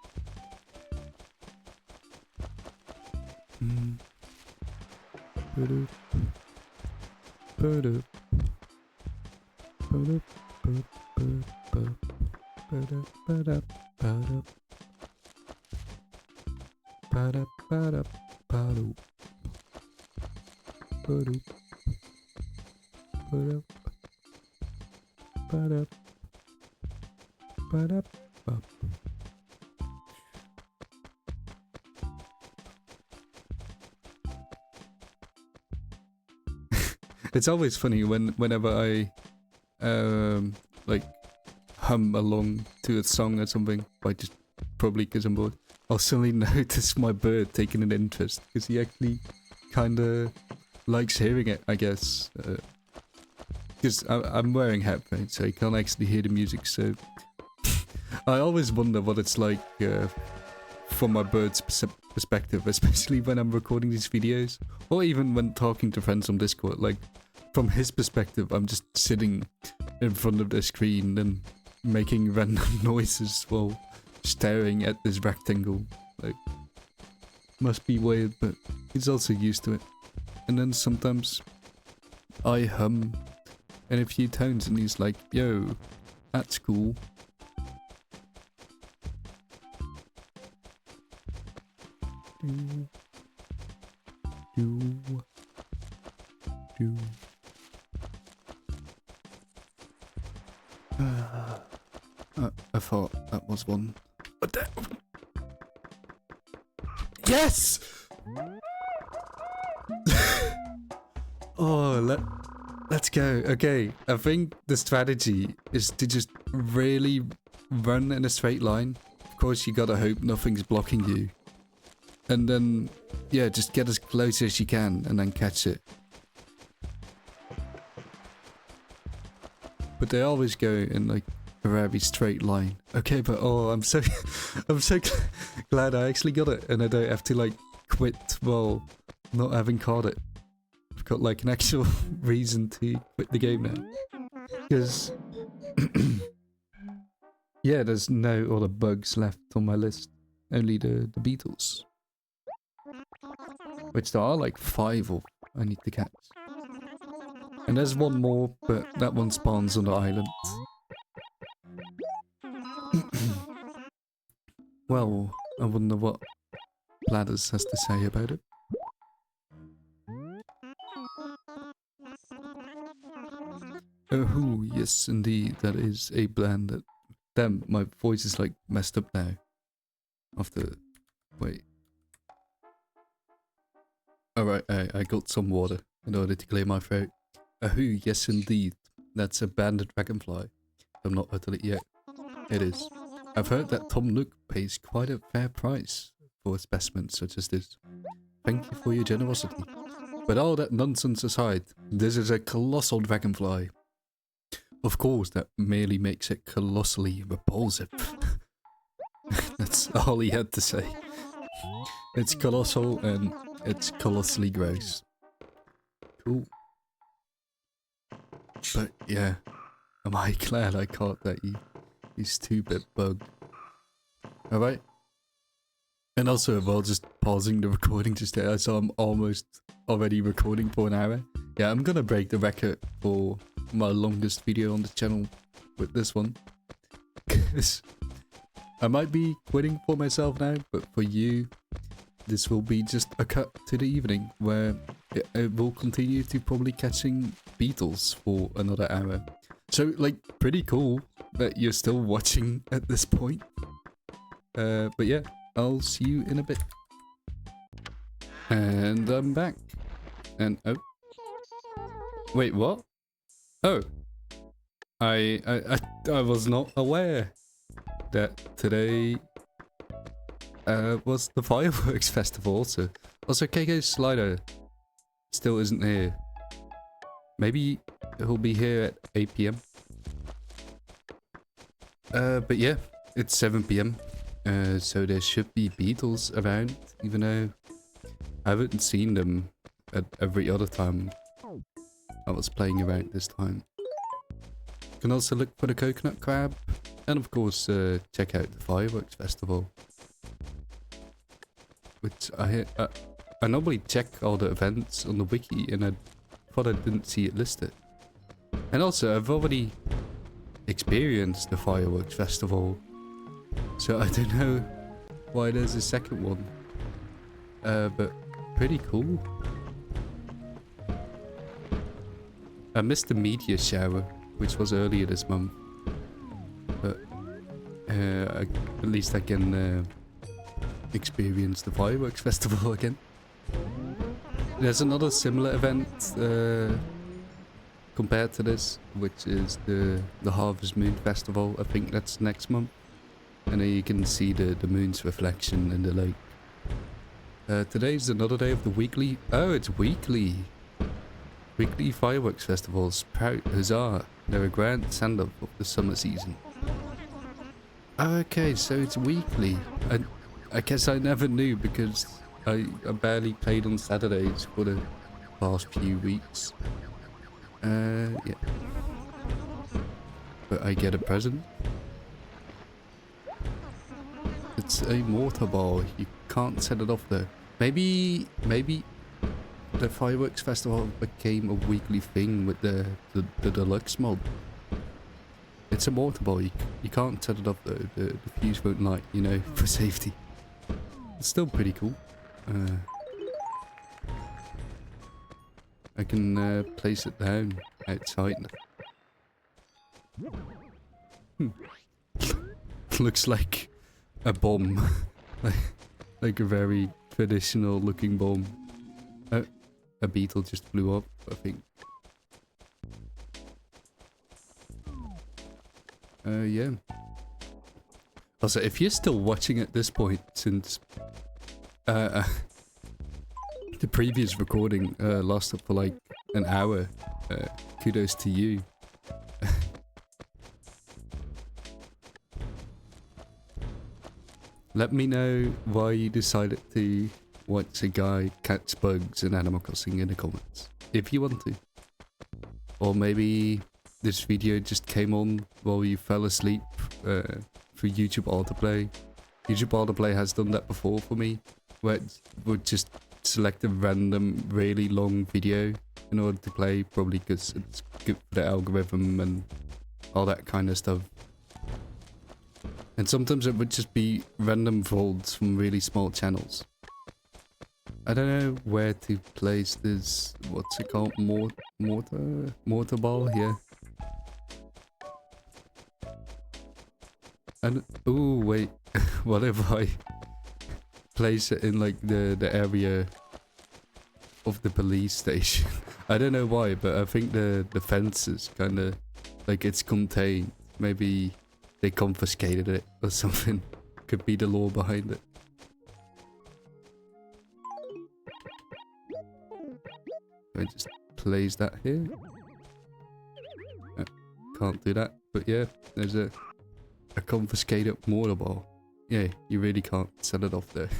It's always funny whenever I like hum along to a song or something, by just probably because I'm bored. I'll suddenly notice my bird taking an interest because he actually kind of likes hearing it, I guess. Because I'm wearing headphones, so you can't actually hear the music. So I always wonder what it's like from my bird's perspective, especially when I'm recording these videos, or even when talking to friends on Discord. Like, from his perspective, I'm just sitting in front of the screen and making random noises while staring at this rectangle. Like, must be weird, but he's also used to it. And then sometimes I hum in a few tones and he's like, yo, that's cool. I thought that was one. Yes! Oh, let's go. Okay, I think the strategy is to just really run in a straight line. Of course, you gotta hope nothing's blocking you. And then, yeah, just get as close as you can and then catch it. But they always go in like a very straight line. Okay, but oh, I'm so glad I actually got it and I don't have to like quit while not having caught it. I've got like an actual reason to quit the game now. Because yeah, there's no other bugs left on my list. Only the beetles. Which there are like 5 of I need to catch. And there's one more, but that one spawns on the island. Well, I wonder what Bladders has to say about it. Oh, yes, indeed, that is a bland. Damn, my voice is like messed up now. After, wait. Alright, I got some water in order to clear my throat. Oh, yes, indeed, that's a banded dragonfly. I've not uttered it yet. It is. I've heard that Tom Nook pays quite a fair price for a specimen such as this. Thank you for your generosity. But all that nonsense aside, this is a colossal dragonfly. Of course, that merely makes it colossally repulsive. That's all he had to say. It's colossal and it's colossally gross. Cool. But yeah, am I glad I caught that, you stupid bug. Alright. And also, while just pausing the recording just there, I saw I'm almost already recording for an hour. Yeah, I'm gonna break the record for my longest video on the channel with this one. 'Cause I might be quitting for myself now, but for you, this will be just a cut to the evening where it will continue to probably catching beetles for another hour. So, like, pretty cool that you're still watching at this point. But yeah, I'll see you in a bit. And I'm back. And oh, wait, what? Oh, I was not aware that today was the fireworks festival. Also KK's Slider still isn't here. Maybe he'll be here at 8 PM. But yeah, it's 7 PM. So there should be beetles around, even though I haven't seen them at every other time I was playing around this time. You can also look for the coconut crab, and of course check out the fireworks festival. Which I normally check all the events on the wiki, and I thought I didn't see it listed. And also, I've already experienced the fireworks festival, so I don't know why there's a second one. But pretty cool. I missed the meteor shower, which was earlier this month, but at least I can experience the fireworks festival again. There's another similar event compared to this, which is the Harvest Moon Festival. I think that's next month, and then you can see the moon's reflection in the lake. Today's another day of the weekly... Oh, it's weekly! Weekly fireworks festivals. Proud huzzah! They're a grand send-up of the summer season. Okay, so it's weekly. I guess I never knew because I barely played on Saturdays for the past few weeks. Yeah. But I get a present. It's a mortar ball. You can't set it off though. Maybe the fireworks festival became a weekly thing with the deluxe mod. It's a mortar ball. You can't set it off though. The fuse won't light, you know, for safety. It's still pretty cool. I can place it down outside. Looks like a bomb. like a very traditional looking bomb. A beetle just flew up, I think. Yeah. Also, if you're still watching at this point, since the previous recording lasted for like an hour, kudos to you. Let me know why you decided to watch a guy catch bugs in Animal Crossing in the comments, if you want to. Or maybe this video just came on while you fell asleep for YouTube autoplay. YouTube autoplay has done that before for me, where it would just select a random really long video in order to play, probably because it's good for the algorithm and all that kind of stuff. And sometimes it would just be random folds from really small channels. I don't know where to place this, what's it called, mortar ball here. And ooh, wait, what if I place it in like the area of the police station? I don't know why, but I think the fence is kind of like it's contained. Maybe they confiscated it or something. Could be the law behind it. I just place that here. Can't do that, but yeah, there's a confiscated mortar ball. Yeah, you really can't set it off there.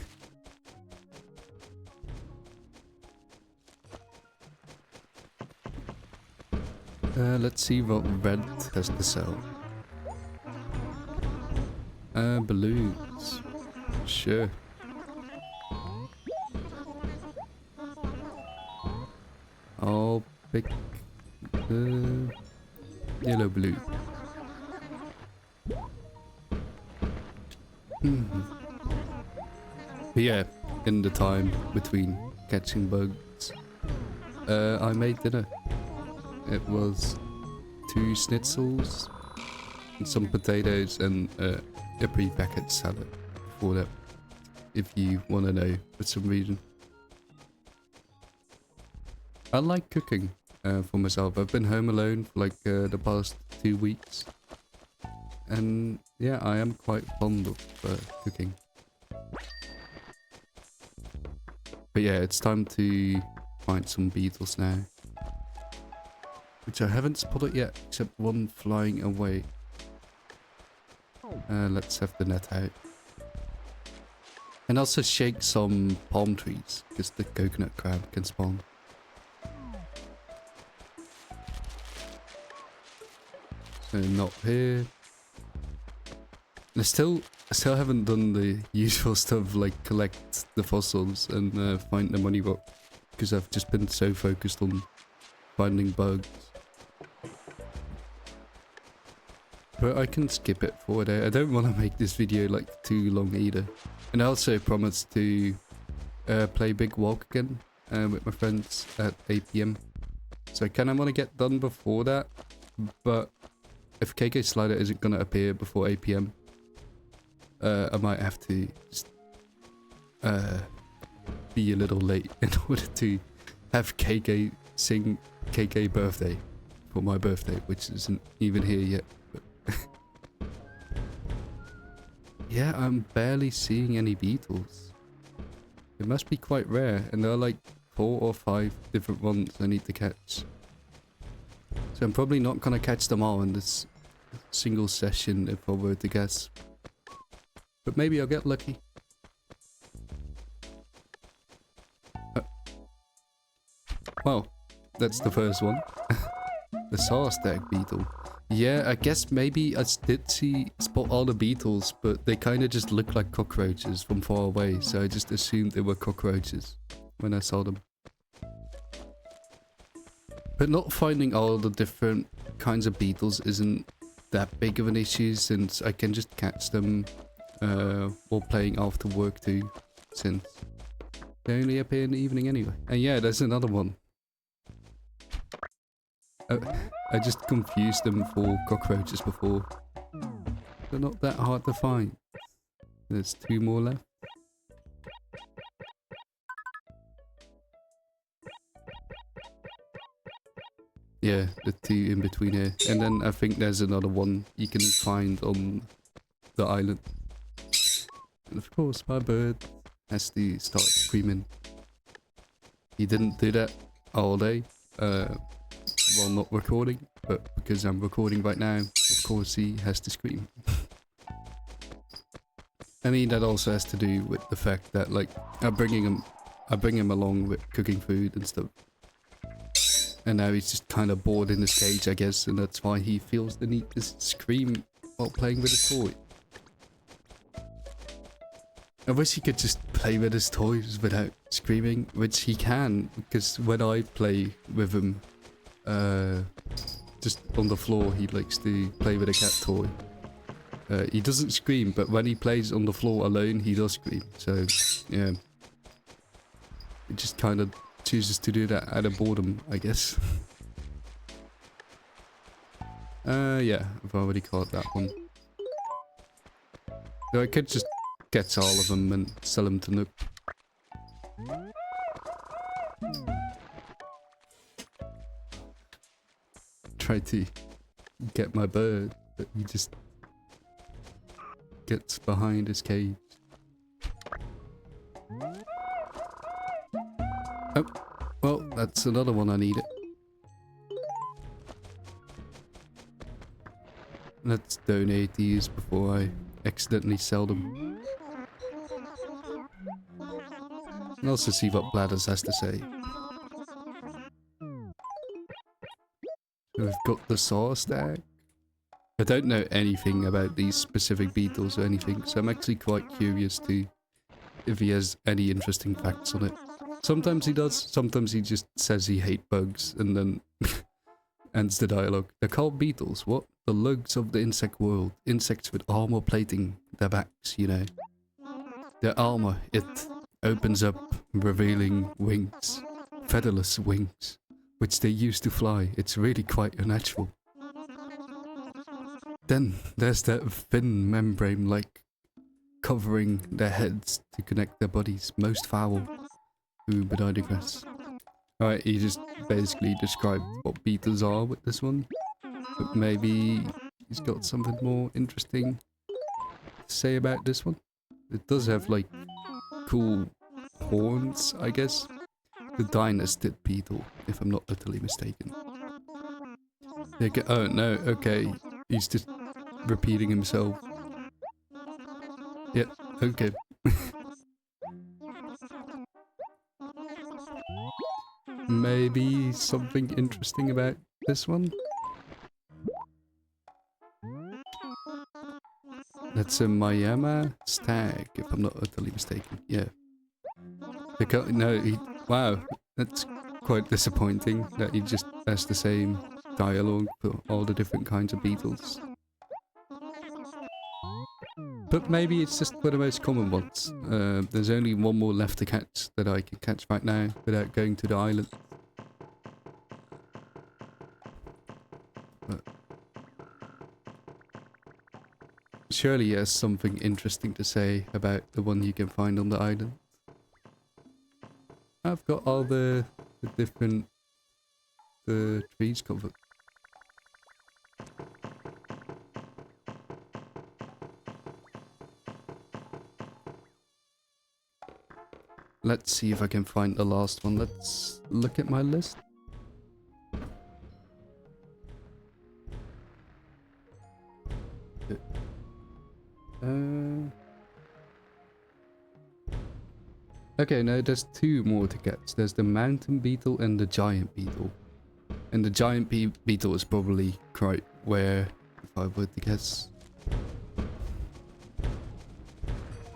Let's see what red has to sell. Balloons. Sure. I'll pick the Yellow blue. But yeah, in the time between catching bugs, I made dinner. It was 2 schnitzels, and some potatoes, and a pre-packaged salad for that, if you want to know for some reason. I like cooking for myself. I've been home alone for like the past 2 weeks. And yeah, I am quite fond of cooking. But yeah, it's time to find some beetles now. Which I haven't spotted yet, except one flying away. Let's have the net out. And also shake some palm trees, because the coconut crab can spawn. So not here. I still haven't done the usual stuff like collect the fossils and find the money rock, because I've just been so focused on finding bugs. But I can skip it for a day. I don't want to make this video like too long either. And I also promised to play Big Walk again with my friends at 8 PM. So I kind of want to get done before that. But if KK Slider isn't going to appear before 8 PM, I might have to just be a little late in order to have KK sing KK birthday for my birthday, which isn't even here yet. Yeah, I'm barely seeing any beetles. It must be quite rare, and there are like 4 or 5 different ones I need to catch. So I'm probably not gonna catch them all in this single session if I were to guess. But maybe I'll get lucky. Well, that's the first one. The Sarstag beetle. Yeah, I guess maybe I did spot all the beetles, but they kind of just look like cockroaches from far away, so I just assumed they were cockroaches when I saw them. But not finding all the different kinds of beetles isn't that big of an issue, since I can just catch them while playing after work too, since they only appear in the evening anyway. And yeah, there's another one. I just confused them for cockroaches before. They're not that hard to find. There's 2 more left. Yeah, the 2 in between here. And then I think there's another one you can find on the island. And of course, my bird has to start screaming. He didn't do that all day. While not recording, but because I'm recording right now, of course he has to scream. I mean, that also has to do with the fact that, like, I bring him along with cooking food and stuff. And now he's just kind of bored in his cage, I guess, and that's why he feels the need to scream while playing with his toy. I wish he could just play with his toys without screaming, which he can, because when I play with him, just on the floor, he likes to play with a cat toy. He doesn't scream, but when he plays on the floor alone, he does scream. So, yeah. He just kind of chooses to do that out of boredom, I guess. Yeah, I've already caught that one. So I could just get all of them and sell them to Nook. Try to get my bird, but he just gets behind his cage. Oh, well, that's another one I needed. Let's donate these before I accidentally sell them. And also see what Bladders has to say. We've got the Sarstag. I don't know anything about these specific beetles or anything, so I'm actually quite curious to if he has any interesting facts on it. Sometimes he does, sometimes he just says he hates bugs, and then ends the dialogue. They're called beetles, what? The lugs of the insect world. Insects with armor plating their backs, you know. Their armor, it opens up, revealing wings. Featherless wings, which they use to fly. It's really quite unnatural. Then there's that thin membrane like covering their heads to connect their bodies. Most foul. Ooh, but I digress. Alright, he just basically described what beetles are with this one. But maybe he's got something more interesting to say about this one. It does have like cool horns, I guess. The dynasty beetle, if I'm not utterly mistaken. Oh no, okay. He's just repeating himself. Yeah, okay. Maybe something interesting about this one? That's a Miami stag, if I'm not utterly mistaken. Yeah. Wow, that's quite disappointing that he just has the same dialogue for all the different kinds of beetles. But maybe it's just for the most common ones. There's only one more left to catch that I can catch right now without going to the island. But surely he has something interesting to say about the one you can find on the island. I've got all the different trees covered. Let's see if I can find the last one. Let's look at my list. Okay, no, there's two more to catch. There's the mountain beetle and the giant beetle. And the giant beetle is probably quite rare, if I were to guess.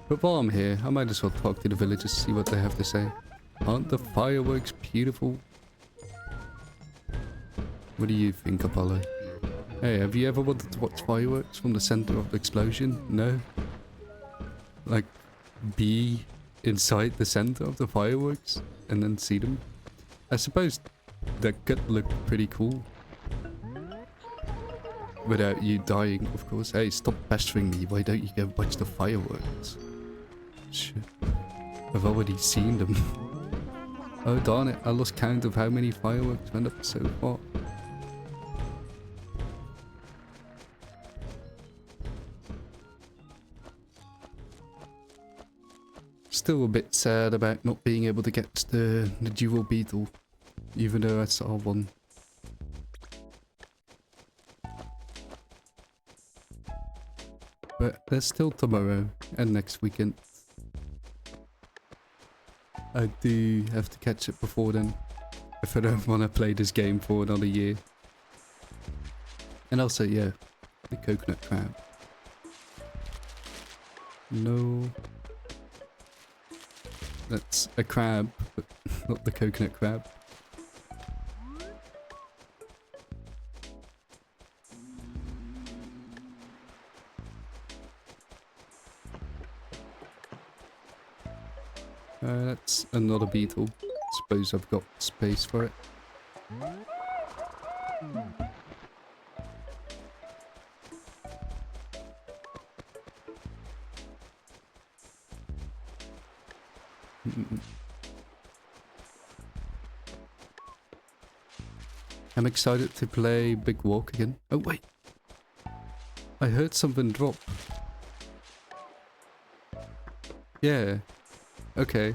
But while I'm here, I might as well talk to the villagers, see what they have to say. Aren't the fireworks beautiful? What do you think, Apollo? Hey, have you ever wanted to watch fireworks from the center of the explosion? No? Like, be inside the center of the fireworks and then see them? I suppose that could look pretty cool. Without you dying, of course. Hey, stop pestering me. Why don't you go watch the fireworks? Shit. I've already seen them. Oh darn it, I lost count of how many fireworks went up so far. Still a bit sad about not being able to catch the dual beetle, even though I saw one. But there's still tomorrow and next weekend. I do have to catch it before then, if I don't want to play this game for another year. And also, yeah, the coconut crab. No. That's a crab, but not the coconut crab. That's another beetle. Suppose I've got space for it. I'm excited to play Big Walk again. Oh wait! I heard something drop. Yeah. Okay.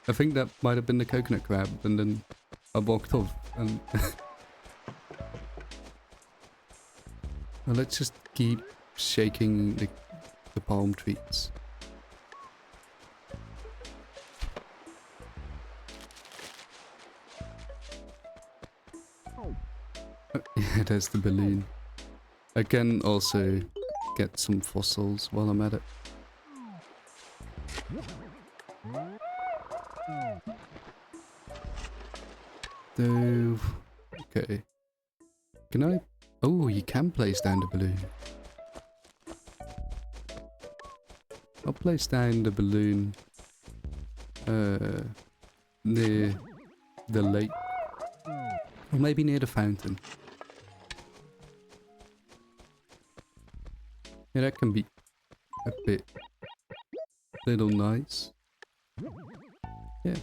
I think that might have been the coconut crab, and then I walked off, and... Well, let's just keep shaking the palm trees. Yeah, there's the balloon. I can also get some fossils while I'm at it. Though... Okay. Can I? Oh, you can place down the balloon. I'll place down the balloon near the lake. Or maybe near the fountain. Yeah, that can be a bit little nice. Yeah.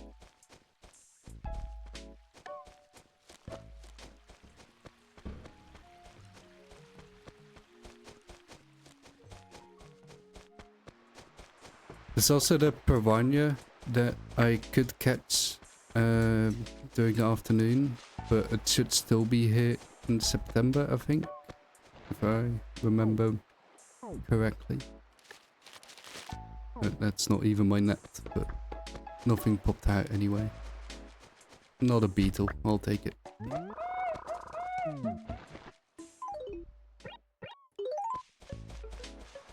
There's also the piranha that I could catch during the afternoon, but it should still be here in September, I think, if I remember correctly. That's not even my net, but nothing popped out anyway. Not a beetle, I'll take it.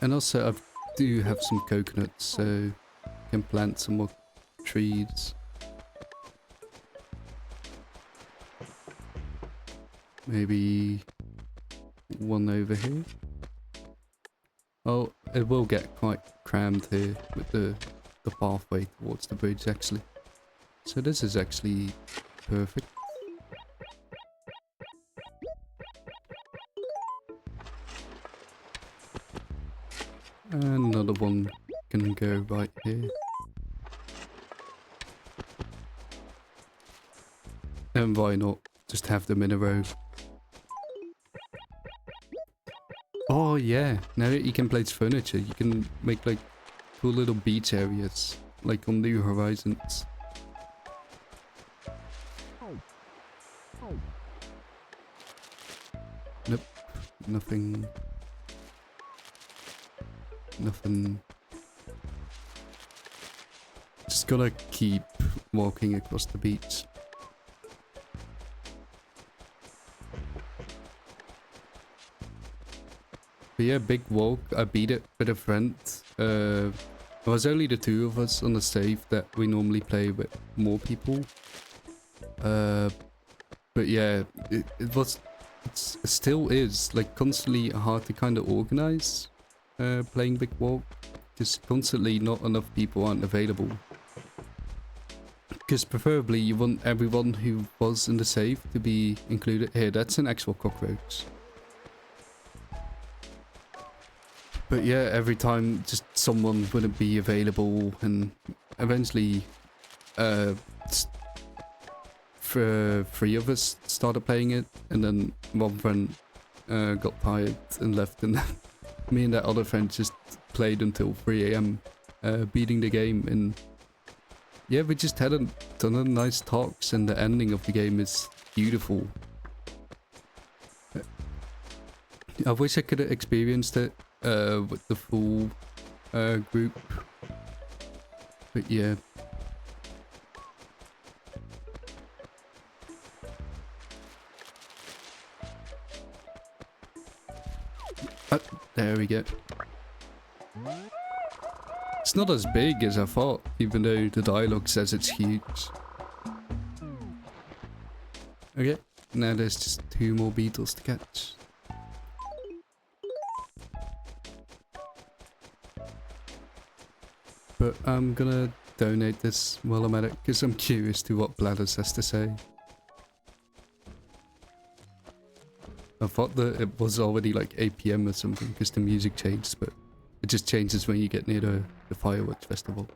And also I do have some coconuts, so I can plant some more trees. Maybe one over here. Oh, it will get quite crammed here with the pathway towards the bridge actually. So this is actually perfect. Another one can go right here. And why not just have them in a row? Oh yeah, now that you can place furniture, you can make like cool little beach areas, like on New Horizons. Nope, nothing. Nothing. Just gotta keep walking across the beach. But yeah, big walk. I beat it with a friend. It was only the two of us on the save that we normally play with more people. But yeah, it still is like constantly hard to kind of organize playing big walk. Just constantly not enough people aren't available. Because preferably you want everyone who was in the save to be included. Here, that's an actual cockroach. But yeah, every time just someone wouldn't be available, and eventually three of us started playing it, and then one friend got tired and left, and me and that other friend just played until 3 AM beating the game. And yeah, we just had a ton of nice talks, and the ending of the game is beautiful. I wish I could have experienced it with the full group, but yeah. There we go. It's not as big as I thought, even though the dialogue says it's huge. Okay, now there's just 2 more beetles to catch. But I'm gonna donate this while I'm at it, because I'm curious to what Bladders has to say. I thought that it was already like 8 PM or something, because the music changed, but it just changes when you get near the fireworks festival.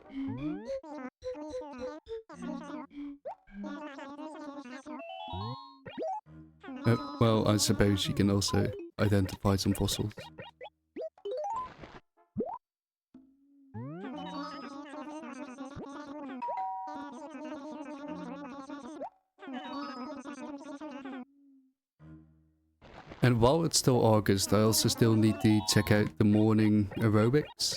Well, I suppose you can also identify some fossils. And while it's still August, I also still need to check out the morning aerobics.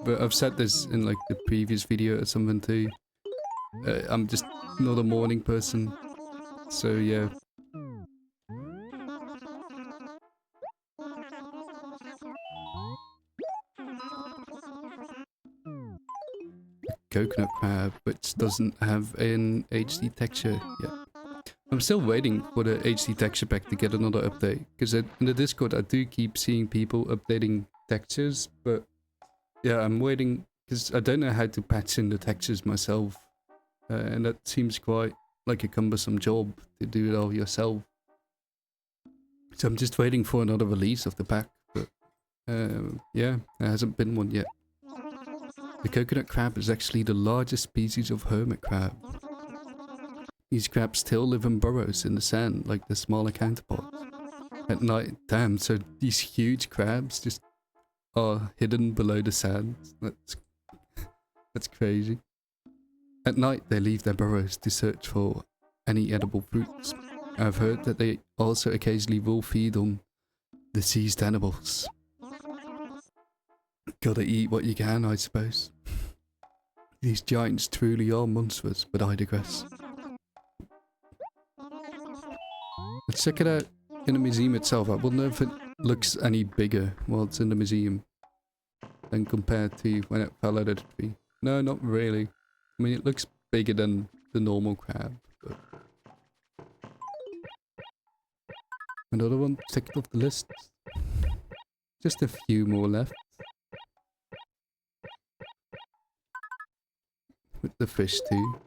But I've said this in like the previous video or something too. I'm just not a morning person. So yeah. Coconut crab, which doesn't have an HD texture yet. I'm still waiting for the HD texture pack to get another update. Because in the Discord I do keep seeing people updating textures. But yeah, I'm waiting because I don't know how to patch in the textures myself. And that seems quite like a cumbersome job to do it all yourself. So I'm just waiting for another release of the pack. But yeah, there hasn't been one yet. The coconut crab is actually the largest species of hermit crab. These crabs still live in burrows in the sand like their smaller counterparts. At night, damn, so these huge crabs just are hidden below the sand. That's crazy. At night, they leave their burrows to search for any edible fruits. I've heard that they also occasionally will feed on deceased animals. Gotta eat what you can, I suppose. These giants truly are monstrous, but I digress. Let's check it out in the museum itself. I wonder if it looks any bigger while it's in the museum than compared to when it fell out of the tree. No, not really. I mean, it looks bigger than the normal crab. But another one ticked off the list. Just a few more left. With the fish too.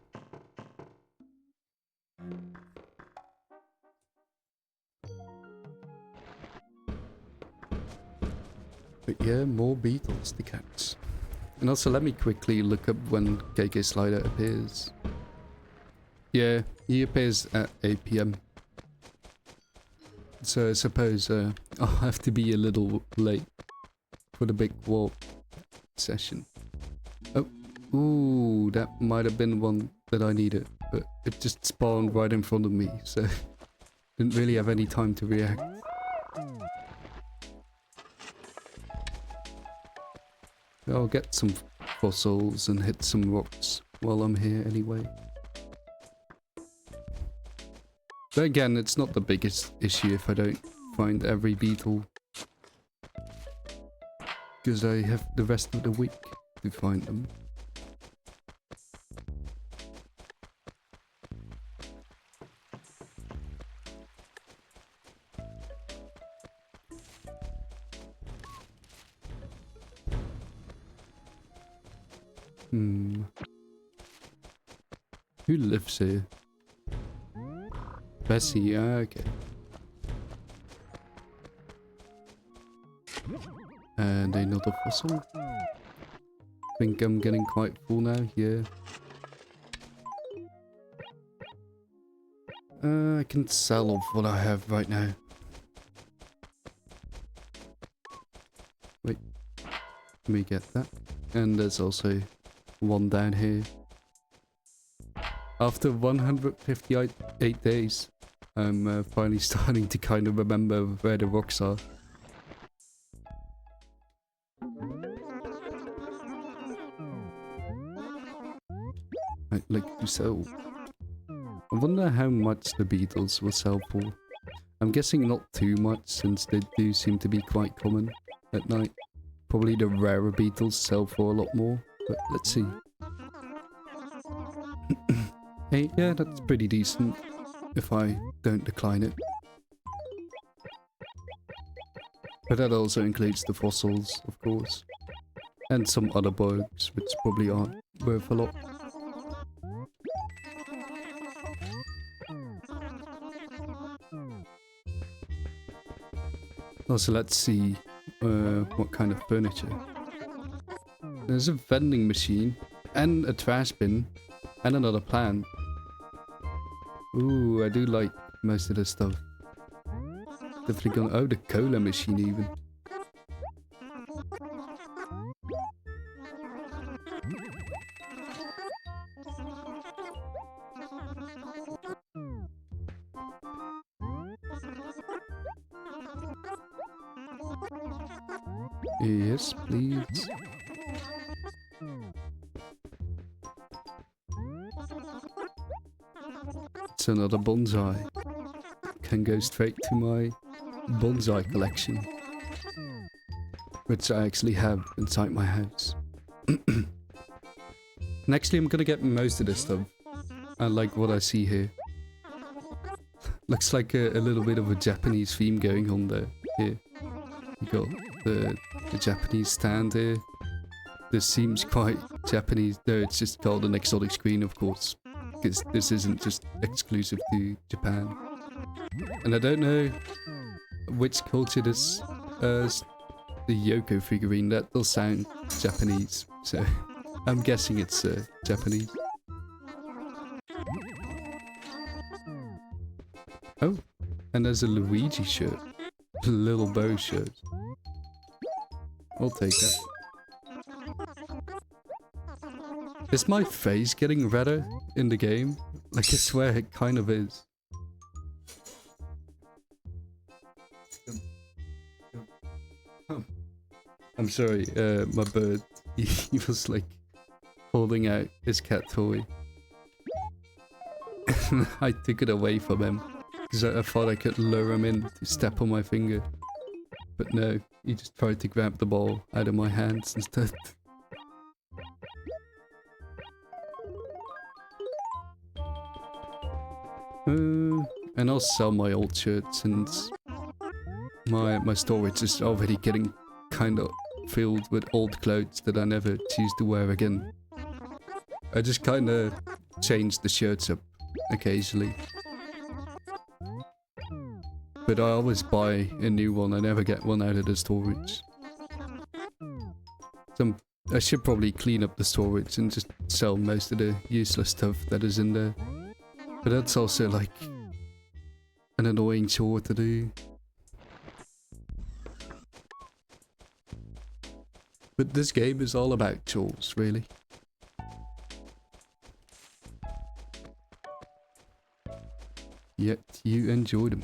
But yeah, more beetles to catch. And also let me quickly look up when KK Slider appears. Yeah, he appears at 8 PM. So I suppose I'll have to be a little late for the big walk session. Oh, ooh, that might have been one that I needed. But it just spawned right in front of me, so didn't really have any time to react. I'll get some fossils and hit some rocks while I'm here anyway. But again, it's not the biggest issue if I don't find every beetle. Because I have the rest of the week to find them. Who lives here? Bessie, okay. And another fossil. Think I'm getting quite full now, yeah. I can sell off what I have right now. Wait, let me get that. And there's also one down here. After 158 days, I'm finally starting to kind of remember where the rocks are. I'd like to sell. I wonder how much the beetles will sell for. I'm guessing not too much since they do seem to be quite common at night. Probably the rarer beetles sell for a lot more, but let's see. Hey, yeah, that's pretty decent, if I don't decline it. But that also includes the fossils, of course. And some other bugs, which probably aren't worth a lot. Also, let's see what kind of furniture. There's a vending machine, and a trash bin, and another plant. Ooh, I do like most of this stuff. Definitely gonna... Oh, the cola machine even. Yes, please. It's another bonsai. Can go straight to my bonsai collection, which I actually have inside my house. And actually I'm gonna get most of this stuff. I like what I see here. Looks like a little bit of a Japanese theme going on there. Here, you got the Japanese stand here. This seems quite Japanese. No, it's just called an exotic screen, of course, because this isn't just exclusive to Japan. And I don't know which culture this the Yoko figurine, that does sound Japanese, so I'm guessing it's Japanese. Oh, and there's a Luigi shirt. Little bow shirt. I'll take that. Is my face getting redder in the game? Like, I swear it kind of is. I'm sorry, my bird, he was like holding out his cat toy. I took it away from him because I thought I could lure him in to step on my finger. But no, he just tried to grab the ball out of my hands instead. And I'll sell my old shirts since my storage is already getting kind of filled with old clothes that I never choose to wear again. I just kind of change the shirts up occasionally. But I always buy a new one, I never get one out of the storage. So I should probably clean up the storage and just sell most of the useless stuff that is in there. But that's also like an annoying chore to do. But this game is all about chores, really. Yet you enjoy them.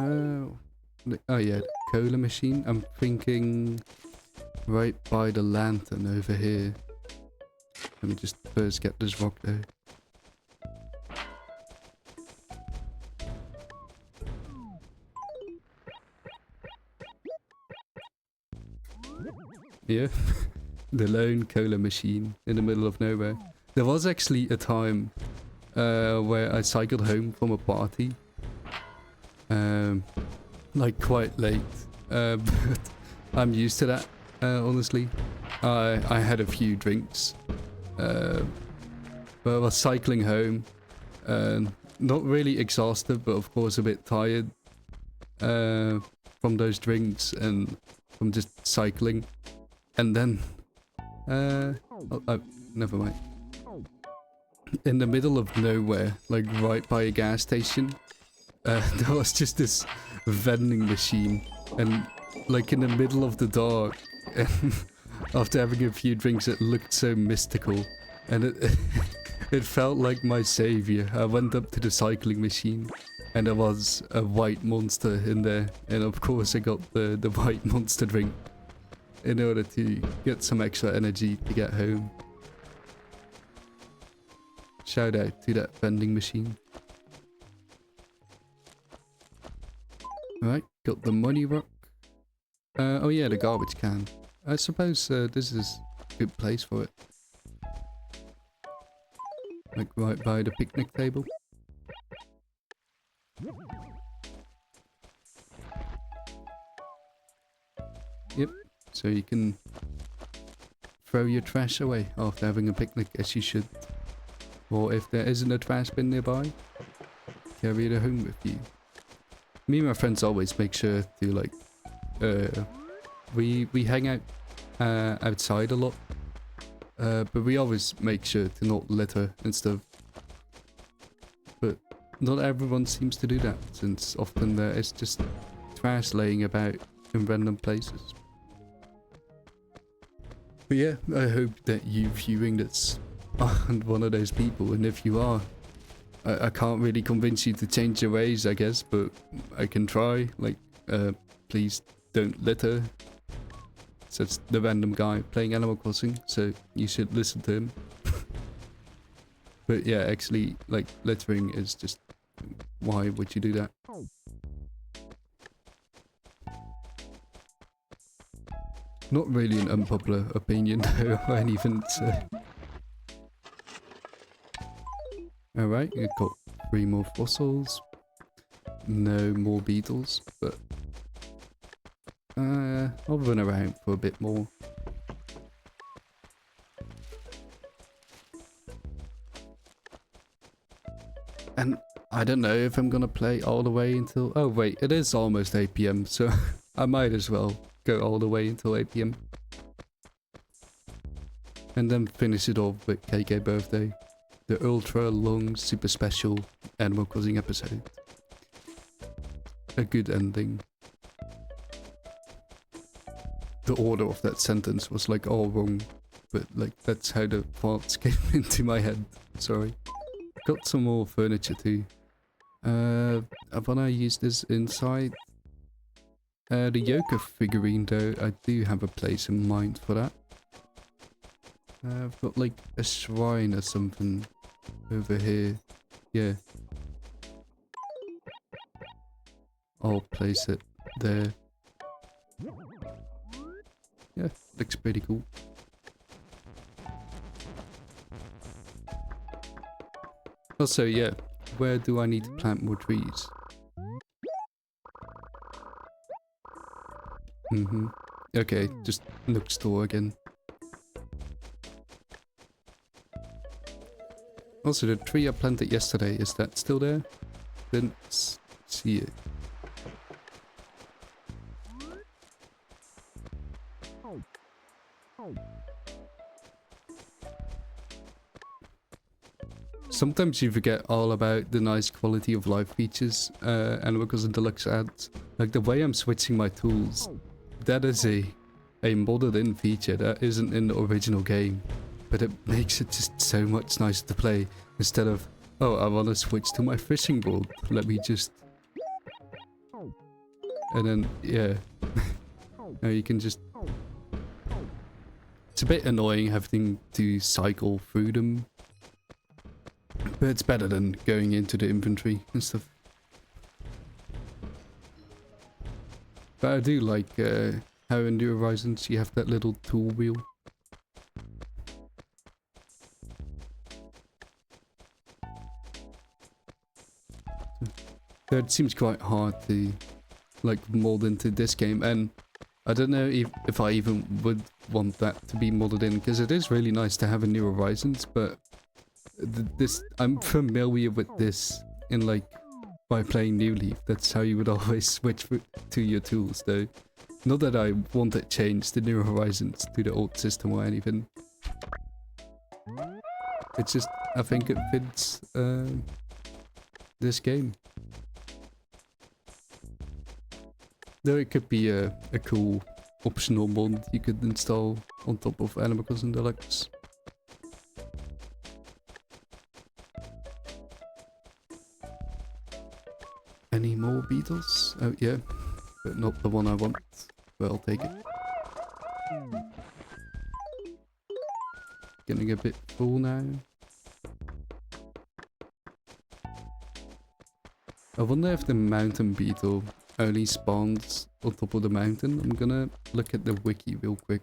Oh yeah, the cola machine. I'm thinking right by the lantern over here. Let me just first get this rock there. Yeah, the lone cola machine in the middle of nowhere. There was actually a time where I cycled home from a party. Like quite late. But I'm used to that, honestly. I had a few drinks. But I was cycling home. Not really exhausted, but of course a bit tired. From those drinks and from just cycling. And then, never mind. In the middle of nowhere, like right by a gas station, there was just this vending machine, and like in the middle of the dark, and after having a few drinks, it looked so mystical, and it felt like my savior. I went up to the cycling machine, and there was a white monster in there, and of course I got the white monster drink in order to get some extra energy to get home. Shout out to that vending machine. Right, got the money rock. Oh yeah, the garbage can. I suppose this is a good place for it. Like right by the picnic table. Yep, so you can throw your trash away after having a picnic, as you should. Or if there isn't a trash bin nearby, carry it home with you. Me and my friends always make sure to like, we hang out outside a lot, but we always make sure to not litter and stuff. But not everyone seems to do that, since often there is just trash laying about in random places. But yeah, I hope that you viewing this aren't one of those people, and if you are, I can't really convince you to change your ways, I guess, but I can try. Like, please don't litter. Says the random guy playing Animal Crossing, so you should listen to him. But yeah, actually, like, littering is just, why would you do that? Not really an unpopular opinion though, or anything, so... Alright, we've got 3 more fossils. No more beetles, but... I'll run around for a bit more. And I don't know if I'm gonna play all the way until... Oh wait, it is almost 8 PM, so I might as well go all the way until 8 PM. And then finish it off with KK Birthday. The ultra long, super special Animal Crossing episode. A good ending. The order of that sentence was like all wrong, but like that's how the thoughts came into my head. Sorry. Got some more furniture too. I wanna use this inside. The Yoka figurine though, I do have a place in mind for that. I've got like a shrine or something over here. Yeah. I'll place it there. Yeah, looks pretty cool. Also, yeah, where do I need to plant more trees? Okay, just Nook store again. Also, the tree I planted yesterday, is that still there? Didn't see it. Sometimes you forget all about the nice quality of life features Animal Crossing Deluxe adds. Like the way I'm switching my tools, that is a modded in feature that isn't in the original game. But it makes it just so much nicer to play instead of, oh, I want to switch to my fishing rod. Let me just... And then, yeah. Now you can just... It's a bit annoying having to cycle through them. But it's better than going into the inventory and stuff. But I do like how in New Horizons you have that little tool wheel. So it seems quite hard to like mold into this game, and I don't know if I even would want that to be modded in, because it is really nice to have in New Horizons, but this I'm familiar with this in like by playing New Leaf. That's how you would always switch to your tools though. Not that I want it changed to New Horizons to the old system or anything. It's just I think it fits this game. Though it could be a cool optional mod you could install on top of Animal Crossing Deluxe. Any more beetles? Oh yeah, but not the one I want. But I'll take it. Getting a bit full now. I wonder if the mountain beetle only spawns on top of the mountain. I'm gonna look at the wiki real quick.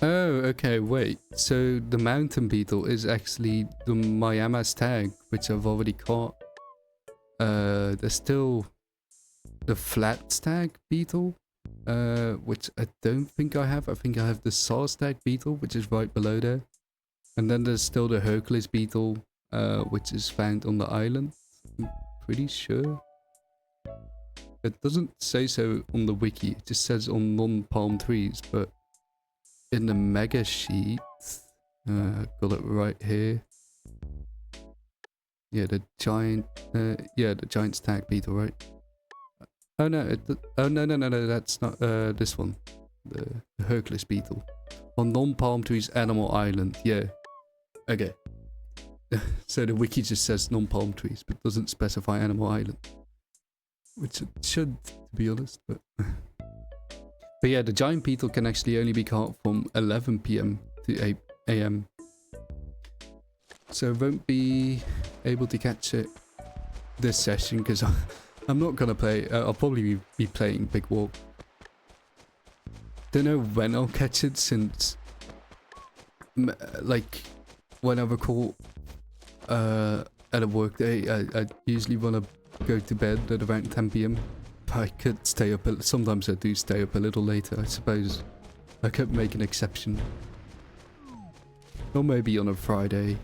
Oh, okay, wait. So the mountain beetle is actually the Mayama's tag, which I've already caught. There's still the flat stag beetle, which I don't think I have. I think I have the saw stag beetle, which is right below there. And then there's still the Hercules beetle, which is found on the island. I'm pretty sure. It doesn't say so on the wiki, it just says on non-palm trees, but in the Megasheet, got it right here. Yeah, the giant, the giant stag beetle, right? Oh no, no, that's not, this one. The Hercules beetle. On non-palm trees, Animal Island, yeah. Okay. So the wiki just says non-palm trees, but doesn't specify Animal Island. Which it should, to be honest, but... But yeah, the giant beetle can actually only be caught from 11 PM to 8 AM. So won't be able to catch it this session, because I'm not gonna play... I'll probably be playing Big Walk. don't know when I'll catch it since, like, when I record at a work day, I usually want to go to bed at around 10 p.m. I could stay up, sometimes I do stay up a little later, I suppose. I could make an exception. Or maybe on a Friday.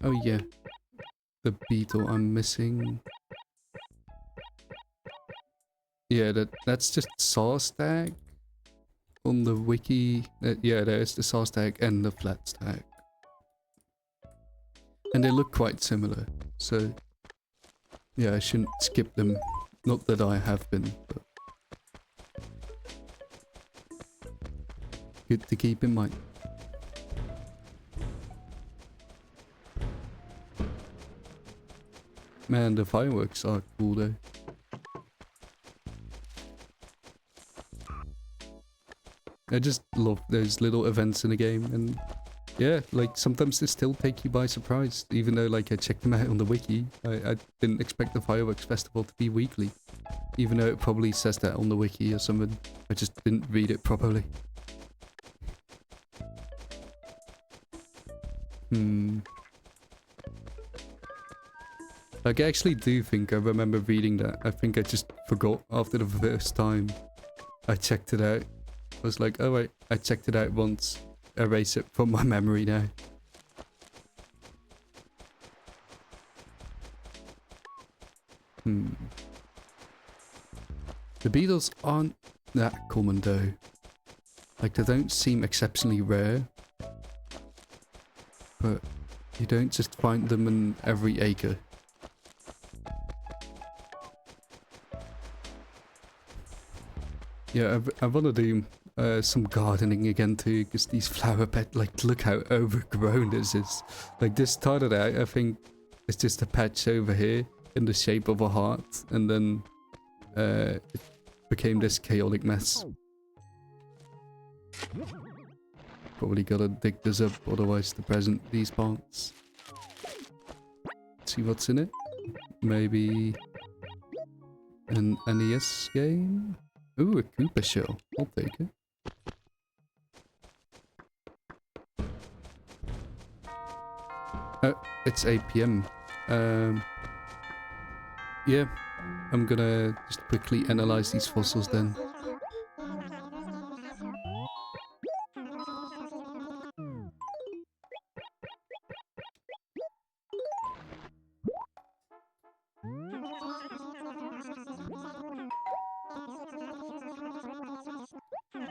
Oh yeah. The beetle I'm missing. Yeah, that's just saw stack on the wiki. Yeah, there's the saw stack and the flat stack. And they look quite similar, so yeah, I shouldn't skip them. Not that I have been, but good to keep in mind. Man, the fireworks are cool though. I just love those little events in the game, and yeah, like sometimes they still take you by surprise, even though like I checked them out on the wiki. I didn't expect the fireworks festival to be weekly, even though it probably says that on the wiki or something. I just didn't read it properly. Like I actually do think I remember reading that. I think I just forgot after the first time I checked it out. I was like, oh wait, I checked it out once. Erase it from my memory now. The beetles aren't that common though. Like they don't seem exceptionally rare. But you don't just find them in every acre. Yeah, I want to do some gardening again too, because these flower beds, like, look how overgrown this is. Like, this started out, I think, it's just a patch over here in the shape of a heart, and then it became this chaotic mess. Probably gotta dig this up, otherwise to present these parts. See what's in it? Maybe an NES game? Ooh, a Koopa shell. I'll take it. Oh, it's 8 PM. Yeah, I'm gonna just quickly analyze these fossils then.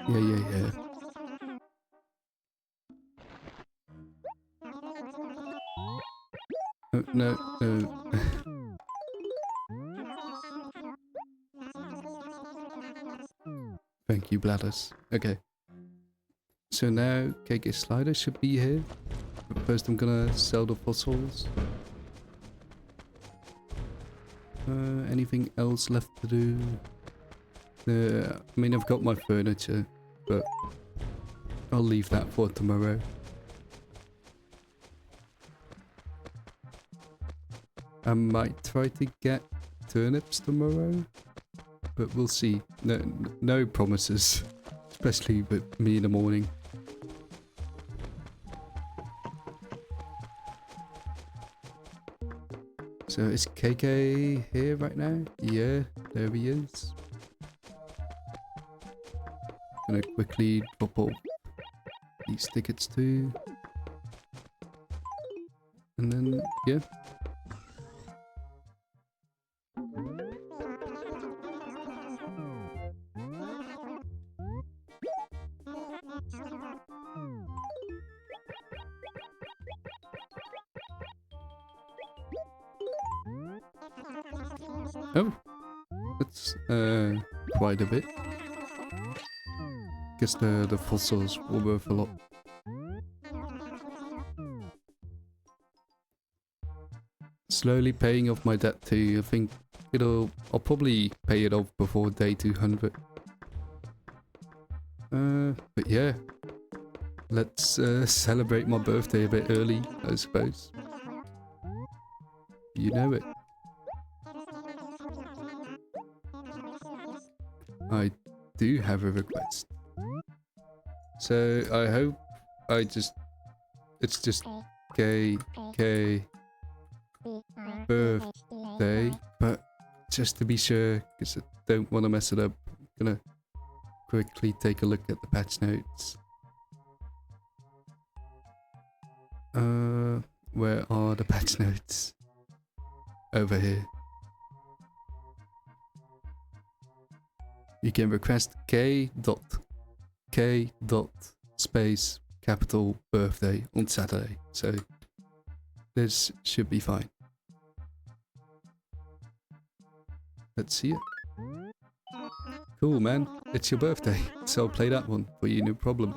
Yeah. Oh, no. Thank you, bladders. Okay. So now KK Slider should be here. But first I'm gonna sell the fossils. Anything else left to do? I mean, I've got my furniture, but I'll leave that for tomorrow. I might try to get turnips tomorrow, but we'll see. No promises, especially with me in the morning. So is KK here right now? Yeah, there he is. Gonna quickly drop off these tickets too. And then, yeah. Oh, that's quite a bit. Guess the fossils were worth a lot. Slowly paying off my debt too. I think I'll probably pay it off before day 200. But yeah, let's celebrate my birthday a bit early, I suppose. You know it. I do have a request. So I hope it's just KK birthday, but just to be sure, because I don't want to mess it up, I'm gonna quickly take a look at the patch notes. Where are the patch notes? Over here. You can request K dot space capital birthday on Saturday, so this should be fine. Let's see it. Cool, man. It's your birthday, so I'll play that one for you, no problem.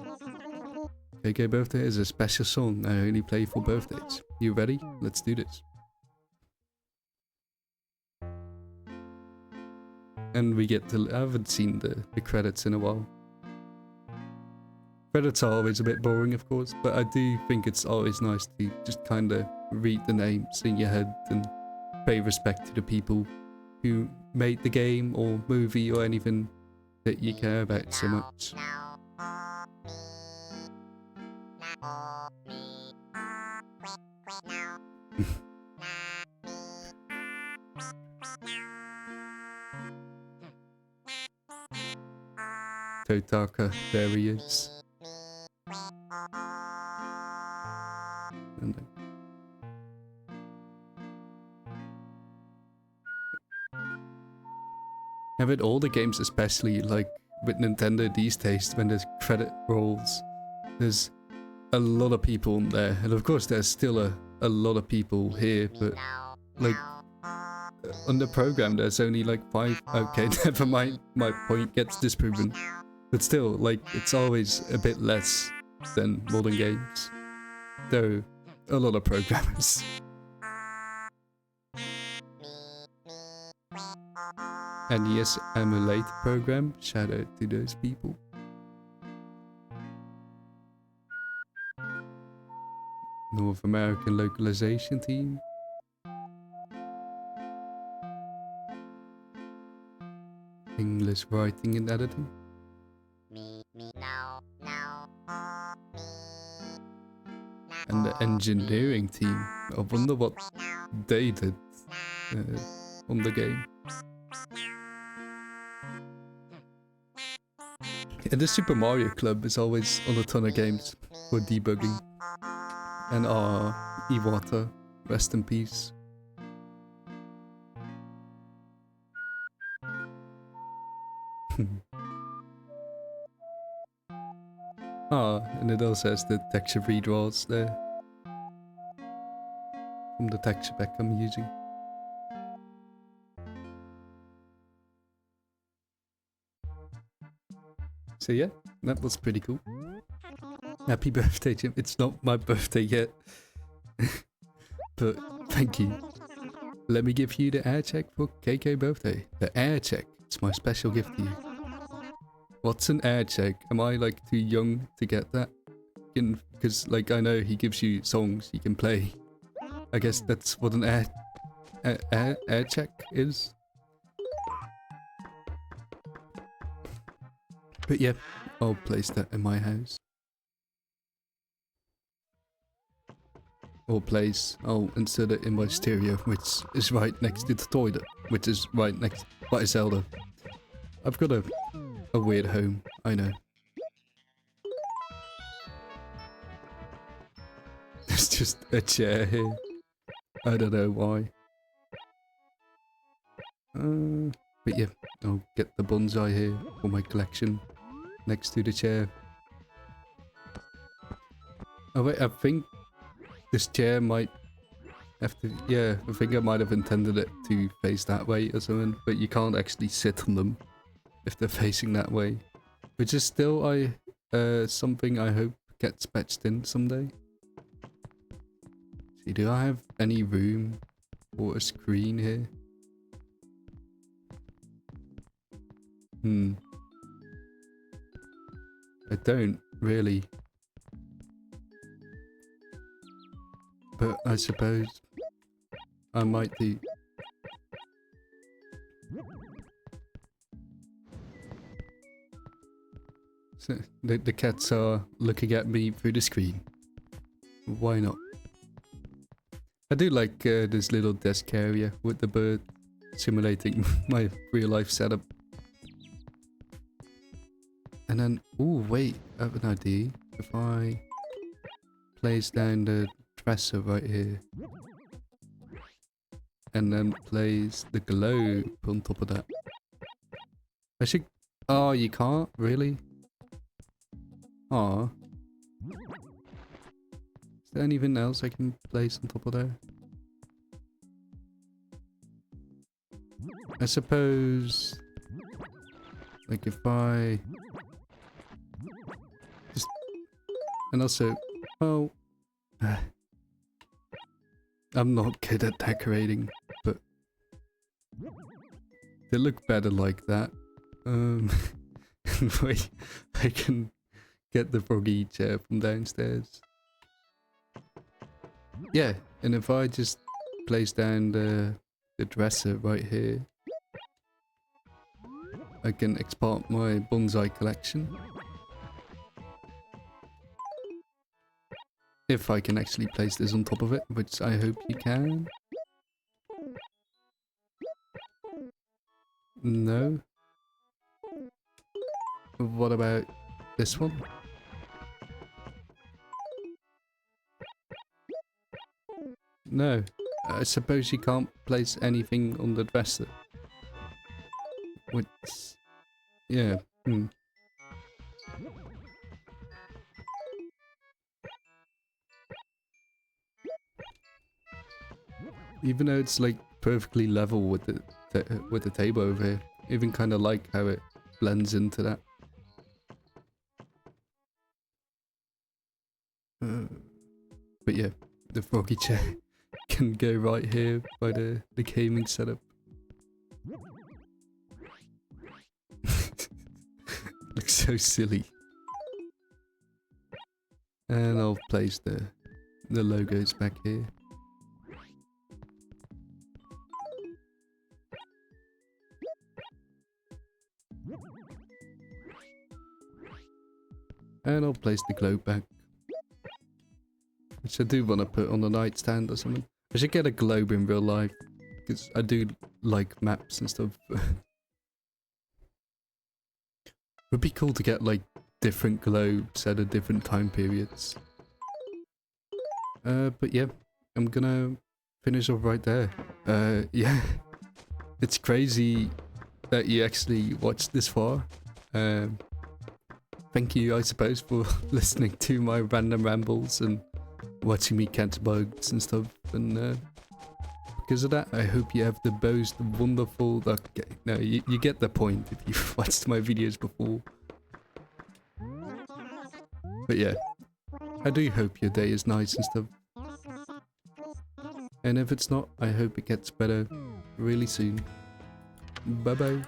KK Birthday is a special song I only play for birthdays. You ready? Let's do this. And we get to... I haven't seen the credits in a while. Credits are always a bit boring, of course, but I do think it's always nice to just kind of read the names in your head and pay respect to the people who made the game or movie or anything that you care about so much. Totaka, there he is. And yeah, but all the games, especially like with Nintendo these days, when there's credit rolls, there's a lot of people in there, and of course there's still a lot of people here, but like on the program there's only like 5. Okay, never mind, my point gets disproven, but still, like, it's always a bit less than modern games, though a lot of programmers. And yes, I'm a late program, shout out to those people. North American localization team. English writing and editing. And the engineering team. I wonder what they did on the game. And the Super Mario Club is always on a ton of games for debugging. And Iwata, rest in peace. And it also has the texture redraws there. From the texture pack I'm using. So yeah, that was pretty cool. Happy birthday, Jim. It's not my birthday yet. But thank you. Let me give you the air check for KK birthday. The air check. It's my special gift to you. What's an air check? Am I like too young to get that? Because like I know he gives you songs you can play. I guess that's what an air check is. But yeah, I'll place that in my house. Or I'll insert it in my stereo, which is right next to the toilet, which is right next by Zelda. I've got a weird home, I know. There's just a chair here. I don't know why. But yeah, I'll get the bonsai here for my collection next to the chair. Oh wait, I think this chair might have to... Yeah, I think I might have intended it to face that way or something, but you can't actually sit on them if they're facing that way. Which is still something I hope gets patched in someday. See, do I have any room for a screen here? I don't really. But I suppose I might do. So the cats are looking at me through the screen. Why not? I do like this little desk area with the bird simulating my real life setup. And then, oh wait, I have an idea. If I place down the dresser right here and then place the globe on top of that. I should... Oh, you can't? Really? Aw. Is there anything else I can place on top of there? I suppose... Like if I... Just... And also... Oh... I'm not good at decorating, but... They look better like that. Wait, I can get the froggy chair from downstairs. Yeah, and if I just place down the dresser right here, I can export my bonsai collection. If I can actually place this on top of it, which I hope you can. No? What about this one? No. I suppose you can't place anything on the dresser. Which... Yeah. Even though it's like perfectly level with the table over here. Even kind of like how it blends into that. But yeah, the froggy chair can go right here by the gaming setup. Looks so silly. And I'll place the logos back here. And I'll place the globe back. Which I do want to put on the nightstand or something. I should get a globe in real life. Because I do like maps and stuff. Would be cool to get like different globes at a different time periods. But yeah, I'm gonna finish off right there. Yeah. It's crazy that you actually watched this far. Thank you, I suppose, for listening to my random rambles and watching me catch bugs and stuff. And because of that, I hope you have the most wonderful... Okay, no, you get the point if you've watched my videos before. But yeah, I do hope your day is nice and stuff. And if it's not, I hope it gets better really soon. Bye bye.